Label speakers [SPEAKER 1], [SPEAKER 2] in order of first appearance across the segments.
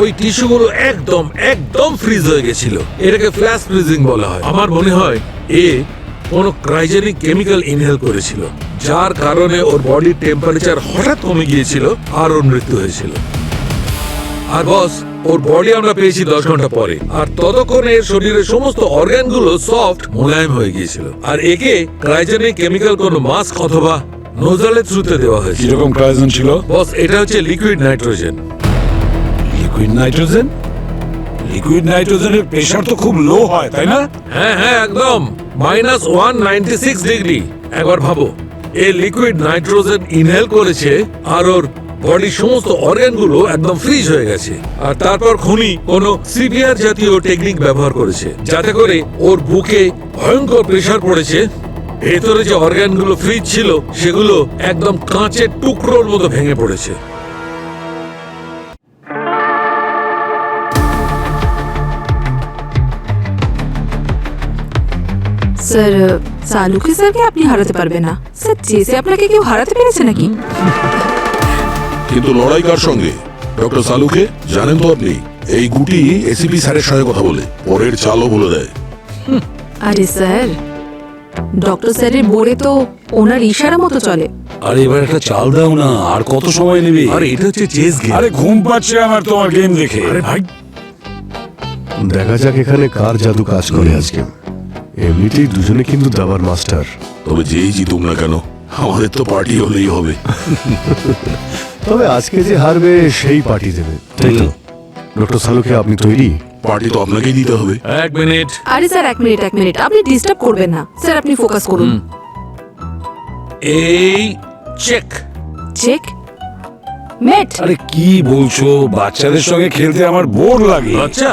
[SPEAKER 1] ওই টিস্যুগুলো একদম একদম ফ্রিজ হয়ে গেছিল। এটাকে ফ্ল্যাশ ফ্রিজিং বলা হয়। আমার মনে হয় এ কোন ক্রায়োজেনিক কেমিক্যাল ইনহেল করেছিল, যার কারণে ওর বডির টেম্পারেচার হঠাৎ কমে গিয়েছিল আর ওর মৃত্যু হয়েছিল। আর বস, ওর বডি আমরা পেয়েছি 10 ঘন্টা পরে, আর ততক্ষণে এর শরীরের সমস্ত অর্গানগুলো সফট মোলায়েম হয়ে গিয়েছিল। আর একে ক্রায়োজেনিক কেমিক্যাল কোনো মাস্ক অথবা নোজালের থ্রুতে দেওয়া হয়েছে।
[SPEAKER 2] কিরকম ক্রায়োজেন ছিল?
[SPEAKER 1] বস, এটা হচ্ছে liquid nitrogen.
[SPEAKER 2] Liquid nitrogen? Liquid নাইট্রোজেনের প্রেসার তো খুব লো হয়, তাই না?
[SPEAKER 1] হ্যাঁ হ্যাঁ, একদম -196 ডিগ্রি। একবার ভাবো, এই লিকুইড নাইট্রোজেন ইনহেল করেছে আর ওর বডির সমস্ত অর্গানগুলো একদম ফ্রিজ হয়ে গেছে। আর তারপর খুনি কোনো সিভিয়ার জাতীয় টেকনিক ব্যবহার করেছে, যাতে করে ওর বুকে ভয়ঙ্কর প্রেসার পড়েছে। ভেতরে যে অর্গানগুলো ফ্রিজ ছিল সেগুলো একদম কাঁচের টুকরোর মতো ভেঙে পড়েছে।
[SPEAKER 3] স্যার, সালুকে স্যারকে আপনি হারাতে পারবেন না। স্যার, চেসে আপনাকে কেউ হারাতে পেরেছে নাকি?
[SPEAKER 4] কিন্তু লড়াই কার সঙ্গে? ডক্টর সালুকে জানেন তো আপনি? এই গুটি এসিপি স্যারের সঙ্গে কথা বলে পরের চালও বলে দেয়।
[SPEAKER 3] আরে স্যার, ডক্টর স্যারের বোর্ডে তো ওনার ইশারা মতো চলে।
[SPEAKER 2] আরে এবার একটা চাল দাও না, আর কত সময় নেবে?
[SPEAKER 1] আরে এটা হচ্ছে চেস গেম।
[SPEAKER 2] আরে ঘুম পাচ্ছে আমার তোমার গেম দেখে।
[SPEAKER 1] আরে ভাই,
[SPEAKER 5] দেখা যাক এখানে কার জাদু কাজ করে আজকে। এমনিতেই দুজনে কিন্তু দাবার মাস্টার।
[SPEAKER 4] তবে যেই জিতুক না কেন, আমাদের তো পার্টি হলেই হবে।
[SPEAKER 5] তবে আজকে যে হারবে সেই পার্টি দেবে, তাই তো? ডক্টর সালুকে, আপনি তৈরি?
[SPEAKER 4] পার্টি তো আপনাকেই দিতে হবে।
[SPEAKER 1] 1 মিনিট।
[SPEAKER 3] আরে স্যার, 1 মিনিট, আপনি ডিস্টার্ব করবেন না। স্যার, আপনি ফোকাস করুন।
[SPEAKER 1] এই চেক।
[SPEAKER 3] চেক মেট।
[SPEAKER 2] আরে কি বলছো? বাচ্চাদের সঙ্গে খেলতে আমার বোর লাগে।
[SPEAKER 1] আচ্ছা,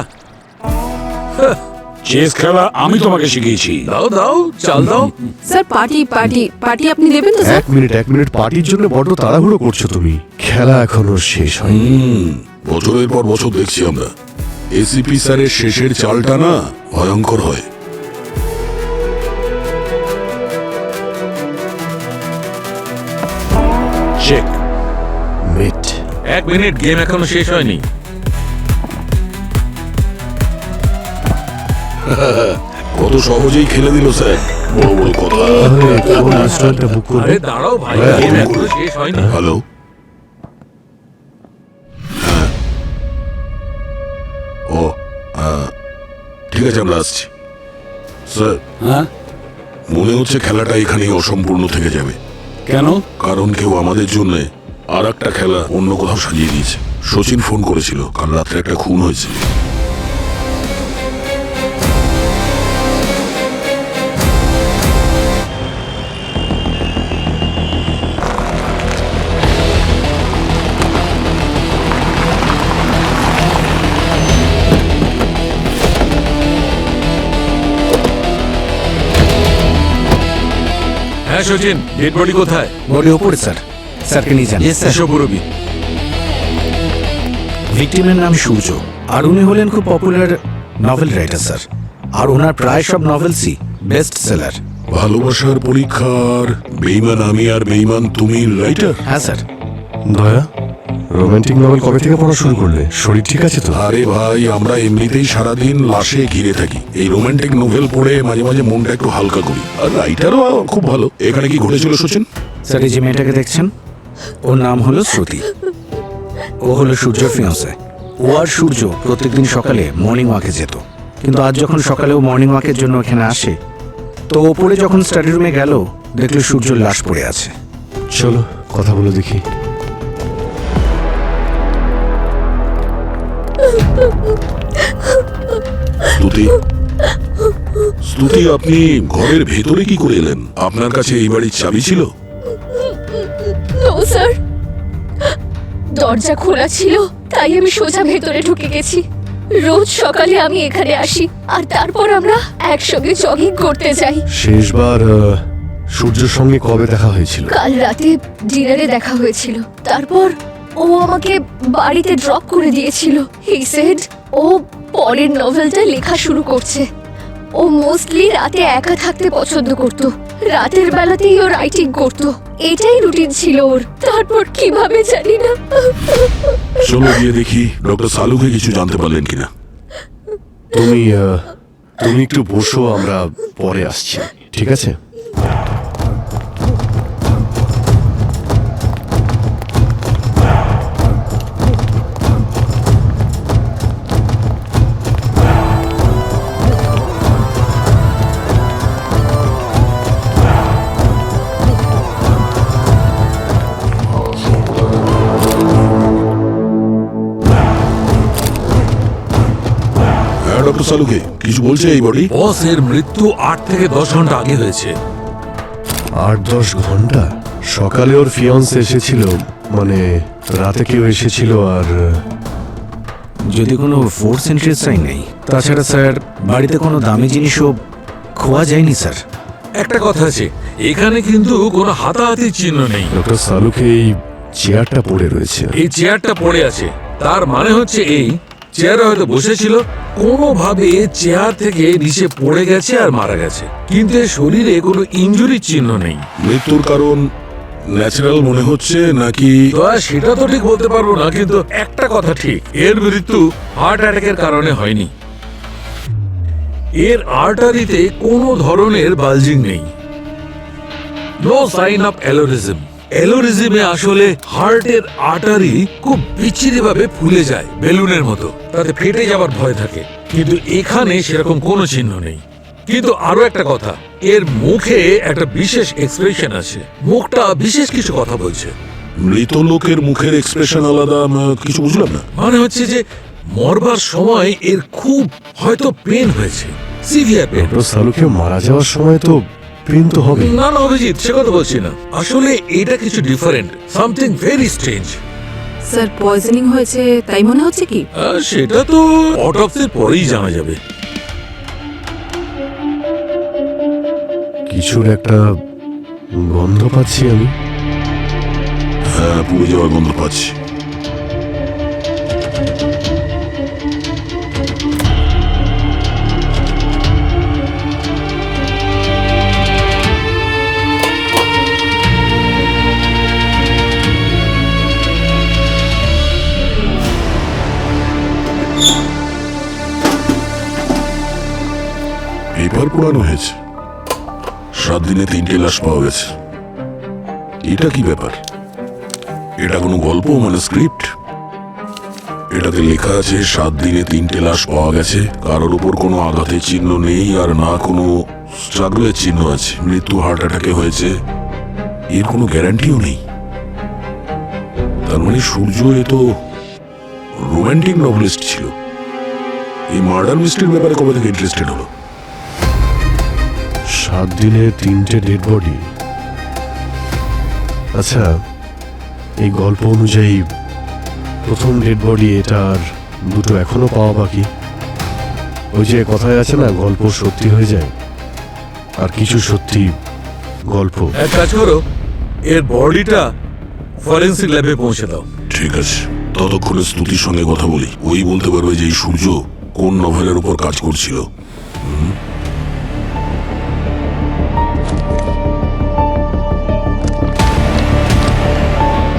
[SPEAKER 2] চেস খেলা আমি তোমাকে শিখিয়েছি।
[SPEAKER 1] দাও দাও, চাল দাও।
[SPEAKER 3] স্যার, পার্টি আপনি দেবেন তো স্যার?
[SPEAKER 5] 1 মিনিট, পার্টির জন্য বড্ড তাড়াহুড়ো করছো তুমি। খেলা এখনো শেষ হয়নি।
[SPEAKER 4] বছরের পর বছর দেখছি আমরা, এসিপি স্যারের শেষের চালটা না ভয়ঙ্কর হয়।
[SPEAKER 1] চেক
[SPEAKER 5] মেট।
[SPEAKER 1] 1 মিনিট, গেম এখনো শেষ হয়নি।
[SPEAKER 4] কত সহজেই খেলে দিল স্যার, বড় বড় কথা।
[SPEAKER 5] কোন রেস্টুরেন্টটা বুক করবে?
[SPEAKER 1] আরে দাঁড়াও ভাই, গেম এখনো শেষ হয়নি।
[SPEAKER 4] হ্যালো, ও ঠিক আছে, আমরা আসছি। স্যার,
[SPEAKER 2] হ্যাঁ,
[SPEAKER 4] মনে হচ্ছে খেলাটা এখানেই অসম্পূর্ণ থেকে যাবে।
[SPEAKER 2] কেন?
[SPEAKER 4] কারণ কেউ আমাদের জন্য আর একটা খেলা অন্য কোথাও সাজিয়ে দিয়েছে। সচিন ফোন করেছিল, কাল রাত্রে একটা খুন হয়েছে।
[SPEAKER 1] হ্যাঁ সচিন, ডেড বডি কোথায়?
[SPEAKER 6] বডি ওপরে স্যার, স্যারকে নিয়ে যান।
[SPEAKER 1] বিশ্বপুরবী।
[SPEAKER 6] ভিকটিমের নাম সূর্য, আর উনি হলেন খুব পপুলার নভেল রাইটার স্যার। আর ওনার প্রায় সব নভেলসই বেস্ট সেলার।
[SPEAKER 4] ভালোবাসার পরীক্ষার বেইমান আমি আর বেইমান তুমি রাইটার?
[SPEAKER 6] হ্যাঁ স্যার।
[SPEAKER 5] দয়া, রোমান্টিক নভেল কবে থেকে পড়া শুরু করলে? শরীর ঠিক আছে তো?
[SPEAKER 4] আরে ভাই, আমরা এমনিতেই সারাদিন লাশে ঘিরে থাকি। এই রোমান্টিক নোভেল পড়ে মাঝে মাঝে মনটা একটু হালকা করি। আর রাইটারও খুব ভালো। এখানে কি ঘটেছিল সচিন?
[SPEAKER 6] স্যার, এই যে মেয়েটাকে দেখছেন, ওর নাম হলো শ্রুতি। ও হলো সূর্যর ফিয়ান্সে। ও আর সূর্য প্রত্যেকদিন সকালে মর্নিং ওয়াকে যেত, কিন্তু আজ যখন সকালে ও মর্নিং ওয়াকের জন্য এখানে আসে, তো ওপরে যখন স্টাডি রুমে গেল, দেখলো সূর্যর লাশ পড়ে আছে।
[SPEAKER 5] চলো কথা বলে দেখি।
[SPEAKER 4] স্তুতি, আপনি ঘরের ভেতরে কি করে এলেন? আপনার কাছে এই বাড়ির চাবি ছিল?
[SPEAKER 7] নো স্যার, দরজা খোলা ছিল, তাই আমি সোজা ভেতরে ঢুকে গেছি। রোজ সকালে আমি এখানে আসি, আর তারপর আমরা একসঙ্গে জগিং করতে যাই।
[SPEAKER 5] শেষবার সূর্যের সঙ্গে কবে দেখা হয়েছিল?
[SPEAKER 7] কাল রাতে ডিনারে দেখা হয়েছিল। তারপর ও আমাকে বাড়িতে ড্রপ করে দিয়েছিল। হি সেড ও পরের নভেলটা লেখা শুরু করছে। ও মোস্টলি রাতে একা থাকতে পছন্দ করত। রাতের বেলাতেই ও রাইটিং করত। এটাই রুটিন ছিল ওর। তারপর কিভাবে জানি না।
[SPEAKER 4] চলো গিয়ে দেখি ডক্টর সালুকে কিছু জানতে পারলেন কিনা।
[SPEAKER 5] তুমি তুমি একটু বসো, আমরা পরে আসছি, ঠিক আছে?
[SPEAKER 4] হ্যাঁ ডক্টর সালুকে কিছু বলছে এই বডি?
[SPEAKER 1] বস, এর মৃত্যু 8 থেকে 10 ঘন্টা আগে হয়েছে।
[SPEAKER 5] 8-10 ঘন্টা? সকালে ওর ফিয়ন্স এসেছিল, মানে রাতে কেউ এসেছিল, আর
[SPEAKER 6] যদি কোনো ফোর্স এন্ট্রির সাইন নেই। তাছাড়া স্যার বাড়িতে কোনো দামি জিনিসও খোয়া যায়নি স্যার।
[SPEAKER 1] একটা কথা আছে, এখানে কিন্তু কোনো হাতাহাতির চিহ্ন নেই।
[SPEAKER 5] ডক্টর সালুকে এই চেয়ারটা পড়ে রয়েছে।
[SPEAKER 1] এই চেয়ারটা পড়ে আছে, তার মানে হচ্ছে এই চেয়ারে হয়তো বসেছিল, কোনোভাবে চেয়ার থেকে নিচে পড়ে গেছে আর মারা গেছে, কিন্তু এর শরীরে কোনো ইনজুরির চিহ্ন নেই।
[SPEAKER 4] মৃত্যুর কারণ ন্যাচারাল মনে হচ্ছে নাকি?
[SPEAKER 1] তো সেটা তো ঠিক বলতে পারবো না, কিন্তু একটা কথা ঠিক, এর মৃত্যু হার্ট অ্যাটাকের কারণে হয়নি। এর আর্টারিতে কোনো ধরনের বালজিং নেই, নো সাইন অফ অ্যালোরিজম। অ্যালোরিজমে আসলে হার্টের আর্টারি খুব বিচ্ছিরি ভাবে ফুলে যায় বেলুনের মতো, তাতে ফেটে যাবার ভয় থাকে, কিন্তু এখানে সেরকম কোনো চিহ্ন নেই। কিন্তু আরো একটা কথা, এর মুখে একটা বিশেষ এক্সপ্রেশন আছে, মুখটা বিশেষ কিছু কথা বলছে।
[SPEAKER 4] মৃত লোকের মুখের এক্সপ্রেশন আলাদা, কিছু বুঝলাম না।
[SPEAKER 1] মানে হচ্ছে যে মরবার সময় এর খুব হয়তো পেন হয়েছে, সিভিয়ার পেন।
[SPEAKER 5] ডক্টর সালুকে মারা যাওয়ার সময় তো পেন তো হবে।
[SPEAKER 1] না না অভিজিৎ, সে কথা বলছি না, আসলে এটা কিছু different, something very strange.
[SPEAKER 3] Sir poisoning হয়েছে তাই মনে হচ্ছে কি?
[SPEAKER 1] সেটা তো অটোপসির পরেই জানা যাবে।
[SPEAKER 5] কিছুর একটা গন্ধ পাচ্ছি আমি।
[SPEAKER 4] হ্যাঁ, পুড়ে যাওয়ার গন্ধ পাচ্ছি। পেপার পোড়ানো হয়েছে, 7 দিনে 3টে লাশ পাওয়া গেছে। এটা কি ব্যাপার? এটা কোনো গল্প, মানে স্ক্রিপ্ট? এটাতে লেখা আছে 7 দিনে 3টে লাশ পাওয়া গেছে, কারোর উপর কোনো আঘাতের চিহ্ন নেই, আর না কোনো স্ট্রাগলের চিহ্ন আছে। মৃত্যু হার্ট অ্যাটাকে হয়েছে, এর কোনো গ্যারান্টিও নেই। তার মানে সূর্য এ তো রোমান্টিক নভেলিস্ট ছিল। এই মার্ডার মিস্ট্রির ব্যাপারে কবে থেকে ইন্টারেস্টেড হলো?
[SPEAKER 5] 7 দিনে 3টে ডেড বডি। আচ্ছা, এই গল্প অনুযায়ী প্রথম ডেড বডি এটা, আর 2টো এখনো পাওয়া বাকি। ওই যে কথায় আছে না, গল্প সত্যি হয়ে যায়, আর কিছু সত্যি গল্প।
[SPEAKER 1] এক কাজ করো, এর বডিটা ফরেন্সিক ল্যাবে পৌঁছে দাও।
[SPEAKER 4] ঠিক আছে, ততক্ষণে স্তুতির সঙ্গে কথা বলি, ওই বলতে পারবে যে এই সূর্য কোন নভেলের উপর কাজ করছিল।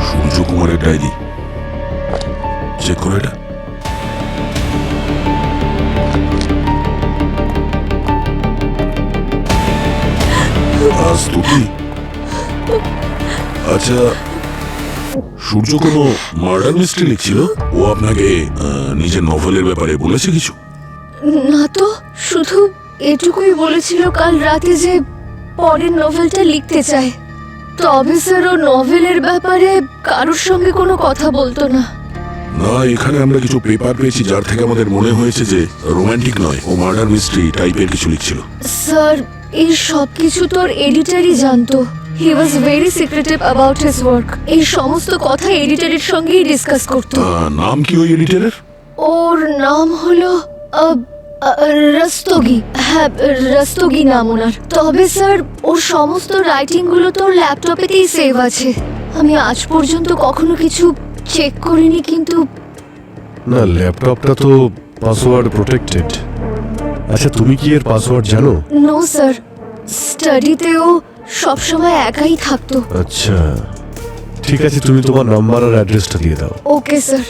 [SPEAKER 4] সূর্য কুমারের ডায়েরি চেক করো এটা। স্তুতি, আচ্ছা, সূর্য কোনো মার্ডার মিস্ট্রি লিখছিল? ও আপনাকে নিজের নভেলের ব্যাপারে বলেছে কিছু?
[SPEAKER 7] না তো, শুধু এটুকুই বলেছিল কাল রাতে যে পরের নভেলটা লিখতে চায়। তবে স্যার ও নভেলের ব্যাপারে কারোর সঙ্গে কোনো কথা বলতো না।
[SPEAKER 4] না, এখানে আমরা কিছু পেপার পেয়েছি যার থেকে আমাদের মনে হয়েছে যে রোমান্টিক নয়, ও মার্ডার মিস্ট্রি টাইপের কিছু লিখছিল।
[SPEAKER 7] স্যার এই সব কিছু তোর এডিটরই জানতো। He was very secretive about his work. এই সমস্ত কথা এডিটরের সঙ্গেই ডিসকাস করতো।
[SPEAKER 4] নাম কি ওই এডিটরের?
[SPEAKER 7] ওর নাম হলো রস্তগি। হ্যাঁ, রস্তগি নাম ওনার। তবে স্যার ওর সমস্ত রাইটিং গুলো তোর ল্যাপটপেতেই সেভ আছে। আমি আজ পর্যন্ত কখনো কিছু চেক করিনি, কিন্তু
[SPEAKER 5] না, ল্যাপটপটা তো পাসওয়ার্ড প্রোটেক্টেড। আচ্ছা, তুমি কি এর পাসওয়ার্ড জানো?
[SPEAKER 7] নো স্যার, স্টাডিতেও সব সময় একাই থাকতো।
[SPEAKER 5] আচ্ছা ঠিক আছে, তুমি তোমার নাম্বার আর অ্যাড্রেসটা দিয়ে দাও।
[SPEAKER 7] Okay sir.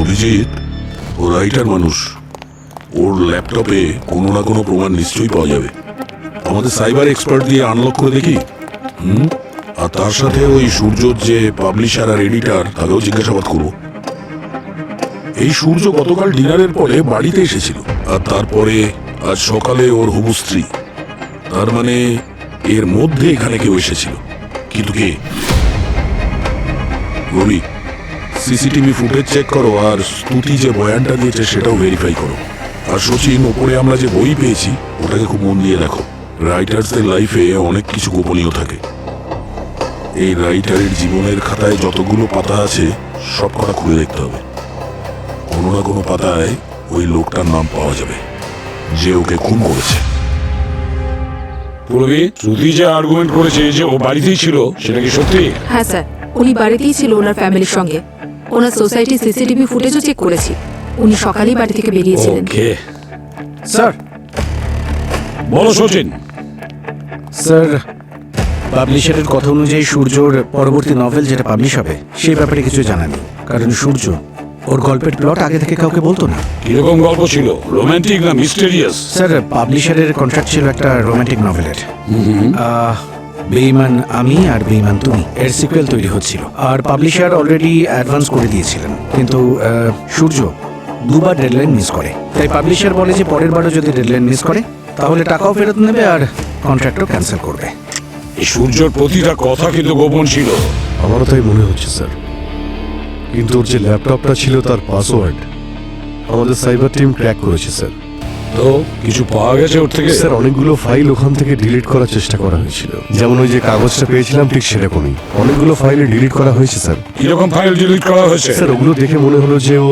[SPEAKER 4] অভিজিৎ ও রাইটার মানুষ, ওর ল্যাপটপে কোনো না কোনো প্রমাণ নিশ্চয়ই পাওয়া যাবে। আমাদের সাইবার এক্সপার্ট দিয়ে আনলক করে দেখি। আর তার সাথে ওই সূর্যর যে পাবলিশার আর এডিটার, তাকেও জিজ্ঞাসাবাদ করবো। এই সূর্য গতকাল ডিনারের পরে বাড়িতে এসেছিল, আর তারপরে আজ সকালে ওর হবু স্ত্রী। তার মানে এর মধ্যে এখানে কেউ এসেছিল, কিন্তু কে? রবি, সিসিটিভি ফুটেজ চেক করো, আর স্তুতি যে বয়ানটা দিয়েছে সেটাও ভেরিফাই করো। আর সচিন, ওপরে আমরা যে বই পেয়েছি ওটাকে খুব মন দিয়ে দেখো। রাইটার্সদের লাইফে অনেক কিছু গোপনীয় থাকে। এই রাইটারের জীবনের খাতায় যতগুলো পাতা আছে সব কটা খুলে দেখতে হবে। কোনো না কোনো পাতায় ওই লোকটার নাম পাওয়া যাবে যে ওকে খুন করেছে।
[SPEAKER 2] পূর্বে শ্রুতি যে আর্গুমেন্ট করেছে যে ও বাড়িতেই ছিল, সেটা কি সত্যি?
[SPEAKER 3] হ্যাঁ স্যার, উনি বাড়িতেই ছিল ওনার ফ্যামিলির সঙ্গে। ওনার সোসাইটির সিসিটিভি ফুটেজও চেক করেছি। উনি সকালেই বাড়ি থেকে বেরিয়েছিলেন।
[SPEAKER 2] ওকে,
[SPEAKER 6] স্যার
[SPEAKER 2] বলো সচিন।
[SPEAKER 6] স্যার, পাবলিশারের কথা অনুযায়ী সূর্যর পরবর্তী নভেল যেটা পাবলিশ হবে সেই ব্যাপারে কিছু জানা নেই, কারণ সূর্য ওর গল্পের প্লট আগে থেকে কাউকে বলতো না।
[SPEAKER 2] কিরকম গল্প ছিল? রোমান্টিক না মিস্টেরিয়াস?
[SPEAKER 6] স্যার, পাবলিশারের কন্ট্রাক্ট ছিল একটা রোমান্টিক নভেলের। বেঈমান আমি আর বেঈমান তুমি এর সিকুয়েল তৈরি হচ্ছিল, আর পাবলিশার অলরেডি অ্যাডভান্স করে দিয়েছিলেন। কিন্তু সূর্য দুবার ডেডলাইন মিস করে, তাই পাবলিশার বলে যে পরের বারও যদি ডেডলাইন মিস করে তাহলে টাকাও ফেরত নেবে আর কন্ট্রাক্টও ক্যান্সেল করবে।
[SPEAKER 2] এই সূর্যর প্রতিটা কথা কিন্তু গোপন ছিল।
[SPEAKER 5] আমারও তাই মনে হচ্ছে স্যার, কিন্তু ওর যে ল্যাপটপটা ছিল তার পাসওয়ার্ড আমাদের সাইবার টিম ক্র্যাক করেছে স্যার।
[SPEAKER 2] তো কিছু পাওয়া গেছে ওর থেকে?
[SPEAKER 5] স্যার, অনেকগুলো ফাইল ওখান থেকে ডিলিট করার চেষ্টা করা হয়েছিল, যেমন ওই যে কাগজটা পেয়েছিলাম ঠিক সেরকমই অনেকগুলো ফাইলে ডিলিট করা হয়েছে স্যার।
[SPEAKER 2] কিরকম ফাইল ডিলিট করা হয়েছে?
[SPEAKER 5] স্যার, ওগুলো দেখে মনে হলো যে ও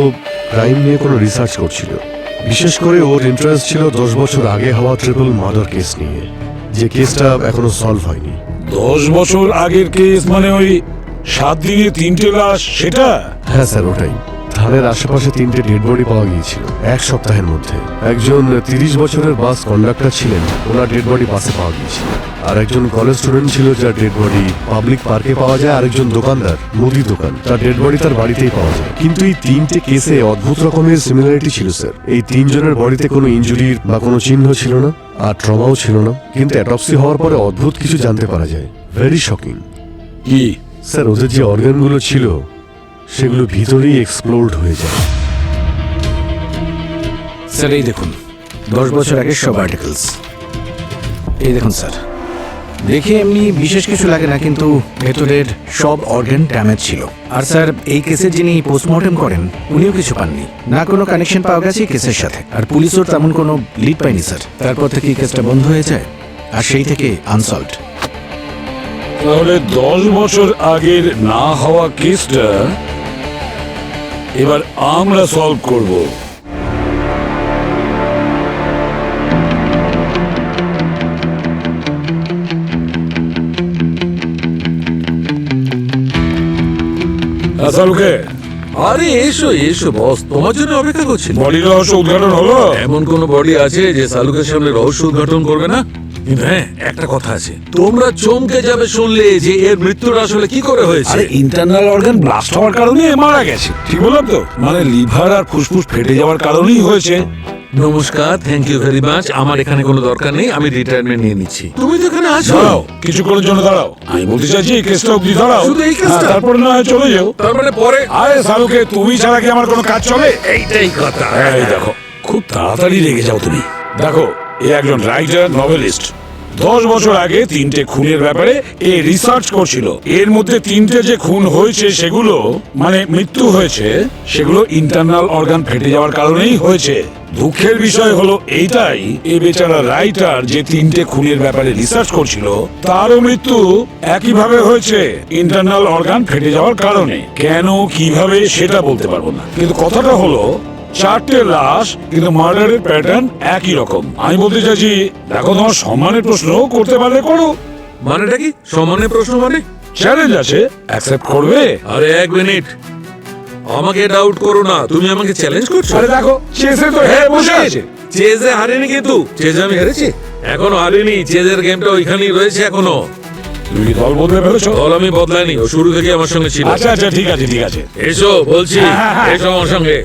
[SPEAKER 5] ক্রাইম নিয়ে কোনো রিসার্চ করছিল। বিশেষ করে ওর ইন্টারেস্ট ছিল 10 বছর আগে হওয়া ট্রিপল মার্ডার কেস নিয়ে, যে কেসটা এখনো সলভ হয়নি।
[SPEAKER 2] 10 বছর আগের কেস মানে ওই 7 দিনে 3টে লাশ, সেটা?
[SPEAKER 5] হ্যাঁ স্যার, ওটাই। থানার আশেপাশে 3টে ডেড বডি পাওয়া গিয়েছিল 1 সপ্তাহের মধ্যে। একজন 30 বছরের বাস কন্ডাক্টর ছিলেন, ওনার ডেড বডি বাসে পাওয়া গিয়েছিল। আর একজন কলেজ স্টুডেন্ট ছিল যার ডেড বডি পাবলিক পার্কে পাওয়া যায়। আরেকজন দোকানদার, মুদি দোকান, তার ডেড বডি তার বাড়িতেই পাওয়া যায়। কিন্তু এই 3টে কেসে অদ্ভুত রকমের সিমিলারিটি ছিল স্যার। এই 3 জনের বডিতে কোনো ইনজুরির বা কোনো চিহ্ন ছিল না, আর ট্রমাও ছিল না। কিন্তু অ্যাটপসি হওয়ার পরে অদ্ভুত কিছু জানতে পারা যায়। Very shocking.
[SPEAKER 2] কি?
[SPEAKER 5] স্যার, ওদের যে অর্গানগুলো ছিল সেগুলো ভিতরেই এক্সপ্লোড হয়ে যায়।
[SPEAKER 6] স্যার, এই দেখুন 10 বছর আগে সব আর্টিকেলস। এই দেখুন স্যার, দেখে এমনি বিশেষ কিছু লাগে না, কিন্তু ভেতরের সব অর্গান ড্যামেজ ছিল। আর স্যার, এই কেসের যিনি পোস্টমর্টেম করেন উনিও কিছু পাননি, না কোনো কানেকশন পাওয়া গেছে কেসের সাথে। আর পুলিশও তেমন কোনো লিড পায়নি স্যার। তারপর থেকে এই কেসটা বন্ধ হয়ে যায়, আর সেই থেকে আনসলভড।
[SPEAKER 2] তাহলে 10 বছর আগের না হওয়া কেসটা এবার আমরা সলভ করব। আসালুকে,
[SPEAKER 1] আরে এসো এসো বস, তোমার জন্য অপেক্ষা করছি।
[SPEAKER 2] বডি রহস্য উদ্ঘাটন হলো?
[SPEAKER 1] এমন কোন বডি আছে যে সালুকের সামনে রহস্য উদ্ঘাটন করবে না? কিন্তু হ্যাঁ, একটা কথা আছে, তোমরা চমকে যাবে শুনলে যে এর মৃত্যুটা আসলে কি করে হয়েছে।
[SPEAKER 2] আরে ইন্টারনাল অর্গান ব্লাস্ট হওয়ার কারণে মারা গেছে, ঠিক বললাম তো? মানে লিভার আর ফুসফুস ফেটে যাওয়ার কারণেই হয়েছে।
[SPEAKER 1] নমস্কার, থ্যাংক ইউ ভেরি মাচ। আমার এখানে কোনো দরকার নেই, আমি রিটায়ারমেন্ট নিয়ে নিচ্ছি। তুমি তো এখানে আছো।
[SPEAKER 2] দাঁড়াও, কিছুক্ষণের জন্য দাঁড়াও। আমি বলতে চাইছি এই কেসটা অব্দি দাঁড়াও।
[SPEAKER 1] শুধু এই কেসটা?
[SPEAKER 2] হ্যাঁ, তারপরে না হয় চলে যাও।
[SPEAKER 1] তার মানে পরে?
[SPEAKER 2] আরে সালুকে, তুমি ছাড়া কি আমার কোনো কাজ চলে?
[SPEAKER 1] এইটাই কথা।
[SPEAKER 2] এই দেখো, খুব তাড়াতাড়ি রেগে যাও তুমি। দেখো, এ একজন রাইটার, নভেলিস্ট। 10 বছর আগে 3টে খুনের ব্যাপারে এ রিসার্চ করছিল। এর মধ্যে 3টে যে খুন হয়েছে সেগুলো মানে মৃত্যু হয়েছে, সেগুলো ইন্টারনাল অর্গান ফেটে যাওয়ার কারণেই হয়েছে। দুঃখের বিষয় হলো এইটাই, এ বেচারা রাইটার যে 3টে খুনের ব্যাপারে রিসার্চ করছিল তারও মৃত্যু একইভাবে হয়েছে, ইন্টারনাল অর্গান ফেটে যাওয়ার কারণে। কেন, কিভাবে সেটা বলতে পারবো না, কিন্তু কথাটা হলো 4টে লাশ, কিন্তু মার্ডারের প্যাটার্ন একই রকম। আমি বলতে চাইছি, দেখো, তোমার সম্মানের প্রশ্ন করতে পারলে করো।
[SPEAKER 1] মানেটা কি সম্মানের প্রশ্ন? মানে
[SPEAKER 2] চ্যালেঞ্জ আছে, অ্যাকসেপ্ট করবে?
[SPEAKER 1] আরে এক মিনিট, আমাকে ডাউট করো না, তুমি আমাকে চ্যালেঞ্জ করছো।
[SPEAKER 2] আরে দেখো চেসে তো হেরে বসে আছে।
[SPEAKER 1] চেজে হারিনি, কিন্তু চেজে আমি হেরেছি। এখনো হারিনি, চেজের গেমটা ওইখানেই রয়েছে এখনো।
[SPEAKER 2] তুমি কি দল বদলে ফেলেছো?
[SPEAKER 1] দল আমি বদলাইনি, ও শুরু থেকে আমার সঙ্গে ছিল।
[SPEAKER 2] আচ্ছা আচ্ছা ঠিক আছে ঠিক আছে।
[SPEAKER 1] এসো বলছি, এসো আমার সঙ্গে।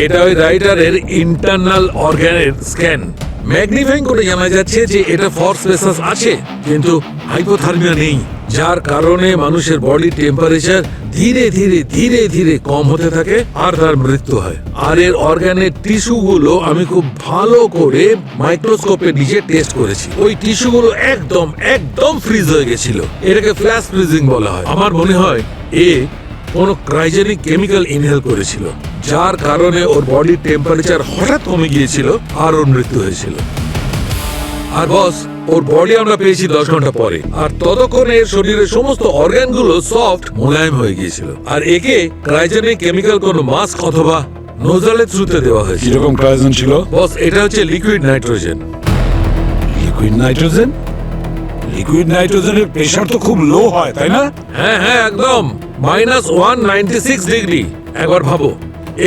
[SPEAKER 1] এটা ওই রাইটারের ইন্টারনাল অর্গানের স্ক্যান। ম্যাগনিফাইং করে জানা যাচ্ছে যে এটা ফর্স প্রেসাস আছে, কিন্তু হাইপোথার্মিয়া নেই, যার কারণে মানুষের বডি টেম্পারেচার ধীরে ধীরে ধীরে ধীরে কম হতে থাকে আর তার মৃত্যু হয়। আর এর অর্গানের টিস্যুগুলো আমি খুব ভালো করে মাইক্রোস্কোপে নিচে টেস্ট করেছি। ওই টিস্যুগুলো একদম একদম ফ্রিজ হয়ে গেছিল। এটাকে ফ্ল্যাশ ফ্রিজিং বলা হয়। আমার মনে হয় এ কোনো ক্রাইজেনিক কেমিক্যাল ইনহেল করেছিল, যার কারণে ওর বডি টেম্পারেচার হঠাৎ কমে গিয়েছিল আর ওর মৃত্যু হয়েছিল। আর বস, ওর বডি আমরা পেয়েছি 10 ঘন্টা পরে, আর ততক্ষণে এর শরীরের সমস্ত অর্গানগুলো সফট মোলায়েম হয়ে গিয়েছিল। আর একে ক্রাইজেনিক কেমিক্যাল কোনো মাস্ক অথবা নোজালের থ্রুতে দেওয়া হয়েছিল।
[SPEAKER 2] কিরকম ক্রায়োজেন ছিল?
[SPEAKER 1] বস, এটা হচ্ছে liquid nitrogen.
[SPEAKER 2] Liquid nitrogen? Liquid নাইট্রোজেনের প্রেসার তো খুব লো হয়, তাই না?
[SPEAKER 1] হ্যাঁ হ্যাঁ, একদম -196 ডিগ্রি। একবার ভাবো,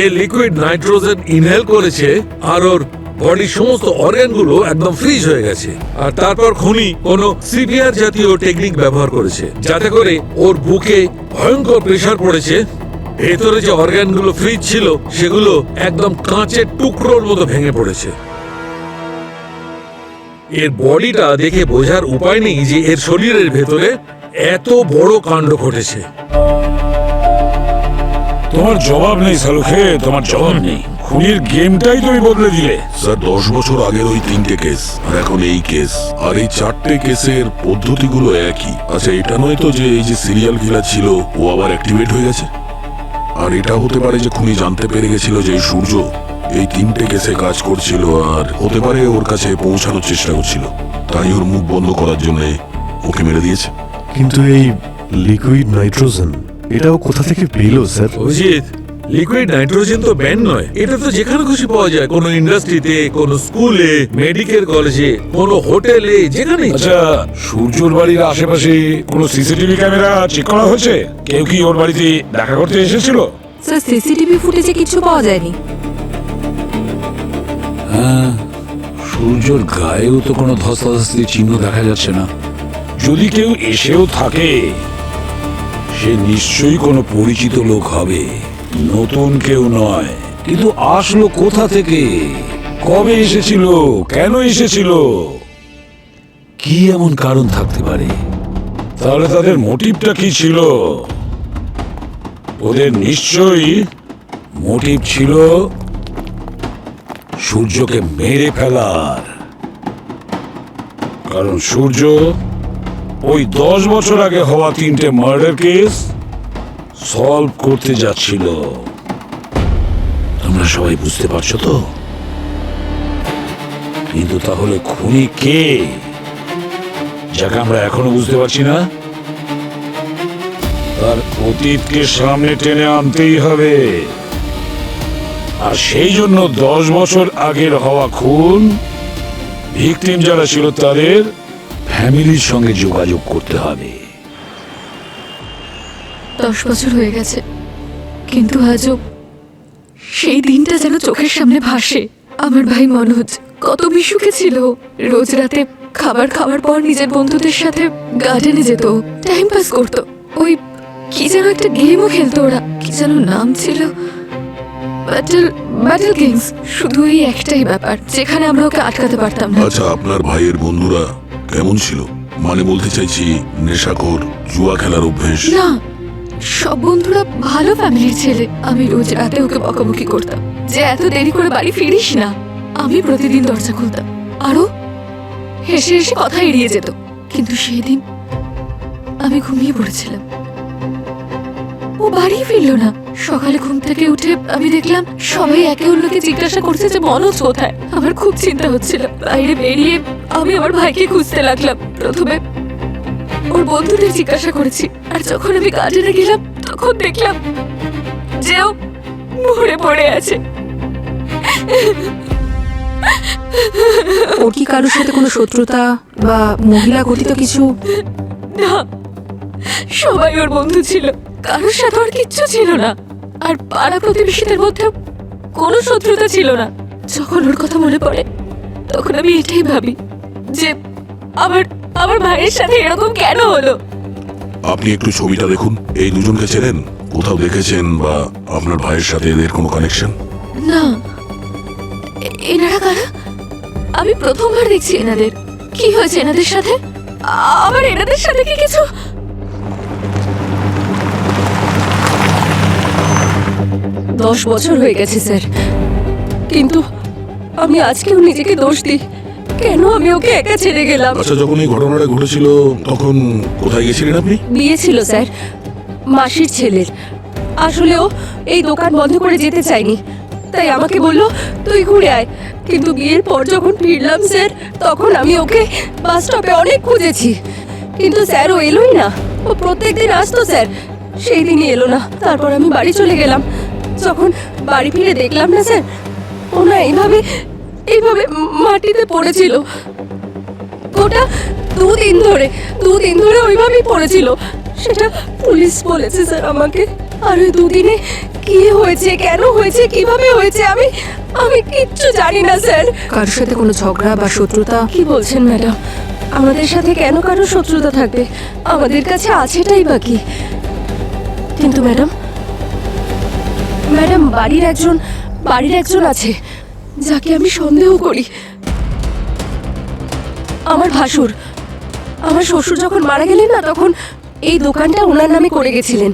[SPEAKER 1] এই লিকুইড নাইট্রোজেন ইনহেল করেছে আর ওর বডির সমস্ত অর্গানগুলো একদম ফ্রিজ হয়ে গেছে। আর তারপর খুনি কোনো সিভিয়ার জাতীয় টেকনিক ব্যবহার করেছে, যাতে করে ওর বুকে ভয়ঙ্কর প্রেসার পড়েছে। ভেতরে যে অর্গানগুলো ফ্রিজ ছিল সেগুলো একদম কাঁচের টুকরোর মতো ভেঙে পড়েছে। এর বডিটা দেখে বোঝার উপায় নেই যে এর শরীরের ভেতরে এত বড় কাণ্ড ঘটেছে।
[SPEAKER 2] তোমার জবাব নেই সালুখে, তোমার জবাব নেই। খুনির গেমটাই তুমি বদলে দিলে।
[SPEAKER 4] স্যার 10 বছর আগের ওই 3টে কেস আর এখন এই কেস, আর এই 4টে কেসের পদ্ধতিগুলো একই। আচ্ছা, এটা নয় তো যে এই যে সিরিয়াল কিলার ছিল ও আবার অ্যাক্টিভেট হয়ে গেছে? আর এটা হতে পারে যে খুনি জানতে পেরে গেছিল যে এই সূর্য এই 3টে কেসে কাজ করছিল, আর হতে পারে ওর কাছে পৌঁছানোর চেষ্টা করছিল, তাই ওর মুখ বন্ধ করার জন্য ওকে মেরে দিয়েছে।
[SPEAKER 5] কিন্তু এই লিকুইড নাইট্রোজেন এটাও কোথা থেকে পেলো স্যার?
[SPEAKER 1] অজিত, লিকুইড নাইট্রোজেন তো ব্যান নয়। এটা তো যেখানে খুশি পাওয়া যায়, কোনো ইন্ডাস্ট্রিতে, কোনো স্কুলে, মেডিকেল কলেজে, কোনো হোটেলে, যেখানে।
[SPEAKER 2] আচ্ছা, সূর্যর বাড়ির আশেপাশে কোনো সিসিটিভি ক্যামেরা চেক করা হয়েছে? কেউ কি ওর বাড়িতে দেখা করতে এসেছিল?
[SPEAKER 3] স্যার, সিসিটিভি ফুটেজে কিছু পাওয়া যায়নি।
[SPEAKER 8] হ্যাঁ, সূর্যর গায়েও তো কোনো ধস্তাধস্তির চিহ্ন দেখা যাচ্ছে না।
[SPEAKER 2] যদি কেউ এসেও থাকে, সে নিশ্চয়ই কোনো পরিচিত লোক হবে, নতুন কেউ নয়।
[SPEAKER 8] কিন্তু আসলো কোথা থেকে?
[SPEAKER 2] কবে এসেছিল? কেন এসেছিল?
[SPEAKER 8] কি এমন কারণ থাকতে পারে?
[SPEAKER 2] তাহলে তাদের মোটিভটা কি ছিল? ওদের নিশ্চয়ই মোটিভ ছিল সূর্যকে মেরে ফেলার। কারণ সূর্য ওই 10 বছর আগে হওয়া 3টে মার্ডার কেস সলভ করতে যাচ্ছিল।
[SPEAKER 8] তোমরা সবাই বুঝতে পারছো তো?
[SPEAKER 2] কিন্তু তাহলে খুনি কে, যাকে আমরা এখনো বুঝতে পারছি না? তার অতীতকে সামনে টেনে আনতেই হবে। আর সেই জন্য 10 বছর আগের হওয়া খুন, ভিকটিম যারা ছিল তাদের ফ্যামিলির সঙ্গে যোগাযোগ করতে হবে।
[SPEAKER 7] 10 বছর হয়ে গেছে, কিন্তু আজও সেই দিনটা যেন চোখের সামনে ভাসে। আমার ভাই মনোজ কত বিশুখে ছিল। রোজ রাতে খাবার খাওয়ার পর নিজের বন্ধুদের সাথে গার্ডেনে যেত, টাইম পাস করত। ওই কি যেন একটা গেমও খেলতো ওরা, কি যেন নাম ছিল, ব্যাটল গেমস। শুধু এই একটাই ব্যাপার যেখানে আমরা ওকে আটকাতে পারতাম না।
[SPEAKER 4] আচ্ছা, আপনার ভাইয়ের বন্ধুরা কেমন ছিল? মানে বলতে চাইছি, নেশাখোর, জুয়া খেলার অভ্যেস?
[SPEAKER 7] না, সব বন্ধুরা ভালো ফ্যামিলির ছেলে। আমি রোজ রাতে ওকে বকাবকি করতাম যে এত দেরি করে বাড়ি ফিরিস না। আমি প্রতিদিন দরজা খুলতাম, আরো হেসে হেসে কথা এড়িয়ে যেত। কিন্তু সেদিন আমি ঘুমিয়ে পড়েছিলাম, ও বাড়ি ফিরলো না। সকালে ঘুম থেকে উঠে আমি দেখলাম সবাই একে অন্যকে জিজ্ঞাসা করছে যে মনোজ কোথায়। আমার খুব চিন্তা হচ্ছিল। বাইরে বেরিয়ে আমি আমার ভাইকে খুঁজতে লাগলাম। প্রথমে ওর বন্ধুদের জিজ্ঞাসা করেছি, আর যখন আমি গার্ডেনে গেলাম তখন দেখলাম যে ও মরে পড়ে আছে।
[SPEAKER 3] ওর কি কারোর সাথে কোনো শত্রুতা বা মহিলা গঠিত কিছু?
[SPEAKER 7] না, সবাই ওর বন্ধু ছিল, কারোর সাথে ওর কিচ্ছু ছিল না। আর পাড়া প্রতিবেশীদের মধ্যে কোনো শত্রুতা ছিল না। যখন ওর কথা মনে পড়ে তখন আমি এটাই ভাবি যে আমার ভাইয়ের সাথে এরকম কেন হলো।
[SPEAKER 4] আপনি একটু ছবিটা দেখুন। এই দুজনকে চেনেন? কোথাও দেখেছেন বা আপনার ভাইয়ের সাথে এদের কোনো কানেকশন?
[SPEAKER 7] না, এনারা কারা? আমি প্রথমবার দেখছি এনাদের। কি হয়েছে এনাদের সাথে? আবার এনাদের সাথে কি কিছু? 10 বছর হয়ে গেছে স্যার, কিন্তু আমি আজকেও নিজেকে দোষ দিই, কেন আমি ওকে একা ছেড়ে গেলাম।
[SPEAKER 4] আচ্ছা, যখন এই ঘটনাটা ঘটেছিল তখন কোথায় গেছিলেন আপনি?
[SPEAKER 7] বিয়ে ছিল স্যার, মাসির ছেলের। আসলে ও এই দোকান বন্ধ করে যেতে চায়নি, তাই আমাকে বললো তুই ঘুরে আয়। কিন্তু বিয়ের পর যখন ফিরলাম স্যার, তখন আমি ওকে বাস স্টপে অনেক খুঁজেছি, কিন্তু স্যার ও এলোই না। ও প্রত্যেকদিন আসতো স্যার, সেই দিনই এলো না। তারপর আমি বাড়ি চলে গেলাম। যখন বাড়ি ফিরে দেখলাম না স্যার, ও না এইভাবে মাটিতে পড়েছিল। গোটা দুদিন ধরে ওইভাবেই পড়েছিল। সেটা পুলিশ বলেছে স্যার আমাকে। আর ওই দুদিনে কি হয়েছে, কেন হয়েছে, কিভাবে হয়েছে আমি কিচ্ছু জানি না স্যার।
[SPEAKER 3] কারোর সাথে কোনো ঝগড়া বা শত্রুতা?
[SPEAKER 7] কি বলছেন ম্যাডাম? আমাদের সাথে কেন কারো শত্রুতা থাকবে? আমাদের কাছে আছেটাই বাকি। কিন্তু ম্যাডাম বাড়ির একজন আছে যাকে আমি সন্দেহ করি। আমার ভাসুর, আমার শ্বশুর যখন মারা গেলেন না, তখন এই দোকানটা ওনার নামে করে গেছিলেন।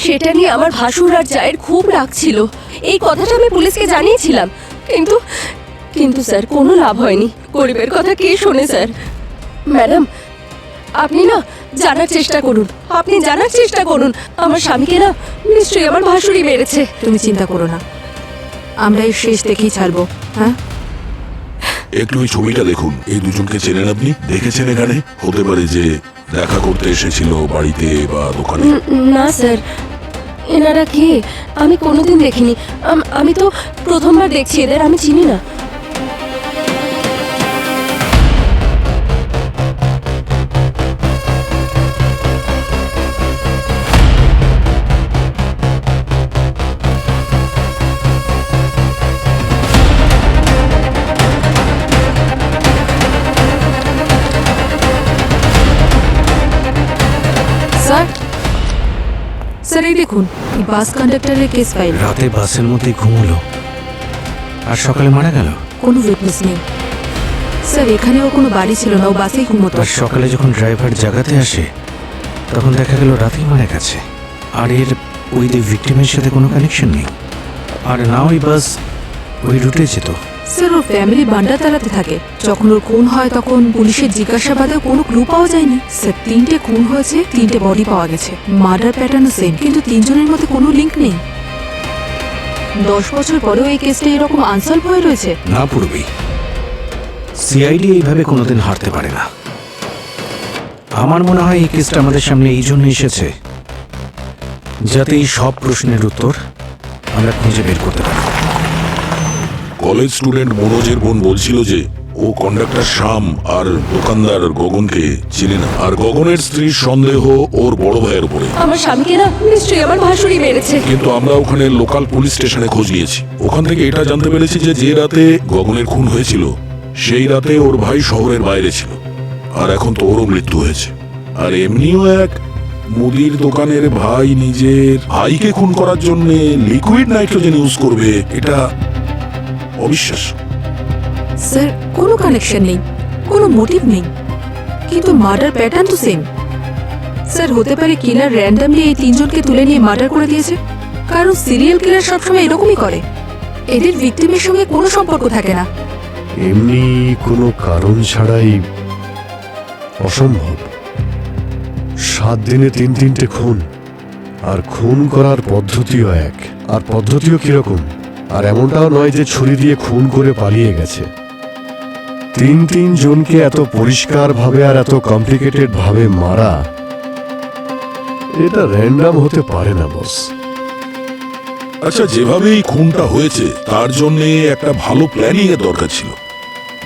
[SPEAKER 7] সেটা নিয়ে আমার ভাসুর আর জায়ের খুব রাগ ছিল। এই কথাটা আমি পুলিশকে জানিয়েছিলাম, কিন্তু স্যার কোনো লাভ হয়নি। গরিবের কথা কে শোনে স্যার? ম্যাডাম, আপনি জানার চেষ্টা করুন। আমার স্বামীকে না নিশ্চয়ই আমার ভাসুরই মেরেছে।
[SPEAKER 3] তুমি চিন্তা করো না, আমরা এই শেষ দেখেই ছাড়বো। হ্যাঁ,
[SPEAKER 4] একটু ওই ছবিটা দেখুন। এই দুজনকে চেনেন আপনি? দেখেছেন এখানে? হতে পারে যে দেখা করতে এসেছিল বাড়িতে বা দোকানে।
[SPEAKER 7] না স্যার, এনারা কে আমি কোনোদিন দেখিনি। আমি তো প্রথমবার দেখছি এদের, আমি চিনি না।
[SPEAKER 3] স্যার এই দেখুন, এই বাস কন্ডাক্টরের কেস ফাইল।
[SPEAKER 6] রাতে বাসের মধ্যে ঘুমলো আর সকালে মারা গেল।
[SPEAKER 3] কোনো উইটনেস নেই স্যার। এখানেও কোনো বাড়ি ছিল না, ও বাসেই ঘুমোতো।
[SPEAKER 6] আর সকালে যখন ড্রাইভার জাগাতে আসে তখন দেখা গেল রাতেই মারা গেছে। আর এর ওই ভিকটিমের সাথে কোনো কানেকশন নেই। আর না ওই বাস ওই রুটে যেত।
[SPEAKER 3] স্যার ওর ফ্যামিলি বান্ডাতালাতে থাকে। যখন ওর খুন হয় তখন পুলিশের জিজ্ঞাসাবাদেও কোনো ক্লু পাওয়া যায়নি। স্যার 3টে খুন হয়েছে, 3টে বডি পাওয়া গেছে। মার্ডার প্যাটার্ন সেম, কিন্তু 3জনের মধ্যে কোনো লিঙ্ক নেই। 10 বছর পরেও এই কেসটা এরকম আনসলভ হয়ে রয়েছে।
[SPEAKER 6] না পূর্বী, সিআইডি এইভাবে কোনোদিন হারতে পারে না। আমার মনে হয় এই কেসটা আমাদের সামনে এই জন্য এসেছে যাতে এই সব প্রশ্নের উত্তর আমরা খুঁজে বের করতে পারি।
[SPEAKER 4] কলেজ স্টুডেন্ট মনোজের বোন বলছিল যে ও কন্ডাক্টর শ্যাম আর দোকানদার গগনকে চিনে না। আর গগনের স্ত্রীর সন্দেহ ওর বড় ভাইয়ের উপরে।
[SPEAKER 7] আমার স্বামীকে না নিশ্চয়ই আমার ভাসুরই মেরেছে।
[SPEAKER 4] কিন্তু আমরা ওখানে লোকাল পুলিশ স্টেশনে খোঁজ নিয়েছি। ওখান থেকে এটা জানতে পেরেছি যে রাতে গগনের খুন হয়েছিল সেই রাতে ওর ভাই শহরের বাইরে ছিল। আর এখন তো ওরও মৃত্যু হয়েছে। আর এমনিও এক মুদির দোকানের ভাই নিজের ভাইকে খুন করার জন্য লিকুইড নাইট্রোজেন ইউজ করবে, এটা অবিশ্বাস্য।
[SPEAKER 3] স্যার কোনো কানেকশন নেই, কোনো মোটিভ নেই, কিন্তু মার্ডার প্যাটার্ন তো সেম। স্যার হতে পারে কিলার র্যান্ডামলি এই 3জনকে তুলে নিয়ে মার্ডার করে দিয়েছে, কারণ সিরিয়াল কিলার সবসময় এরকমই করে। এদের ভিকটিমের সঙ্গে কোনো সম্পর্ক থাকে না।
[SPEAKER 5] এমনি কোনো কারণ ছাড়াই অসম্ভব। 7 দিনে 3টে খুন, আর খুন করার পদ্ধতিও এক। আর পদ্ধতিও কিরকম? আর এমনটাও নয় যে ছুরি দিয়ে খুন করে পালিয়ে গেছে। 3 জনকে এত পরিষ্কার ভাবে আর এত কমপ্লিকেটেড ভাবে মারা, এটা র্যান্ডম হতে পারে না বস।
[SPEAKER 4] আচ্ছা, যেভাবে এই খুনটা হয়েছে তার জন্য একটা ভালো প্ল্যানিং এর দরকার ছিল।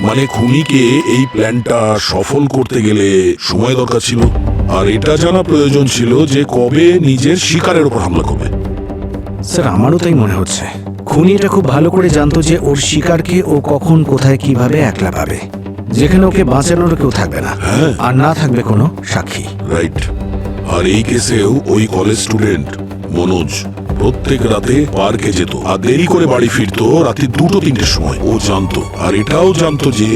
[SPEAKER 4] মানে খুনিকে এই প্ল্যানটা সফল করতে গেলে সময় দরকার ছিল। আর এটা জানা প্রয়োজন ছিল যে কবে নিজের শিকারের উপর হামলা করবে।
[SPEAKER 6] স্যার আমারও তাই মনে হচ্ছে খুনি এটা খুব ভালো করে জানতো যে ওর শিকারকে ও কখন কোথায় কিভাবে একলা পাবে, যেখানে ওকে বাঁচানোর কেউ থাকবে না আর না থাকবে কোনো সাক্ষী।
[SPEAKER 4] রাইট। আর এই কেসেও ওই কলেজ স্টুডেন্ট মনোজ প্রত্যেক রাতে পার্কে যেত আর দেরি করে বাড়ি ফিরতো রাতে 2-3টের সময়। ও জানতো, আর এটাও জানতো যে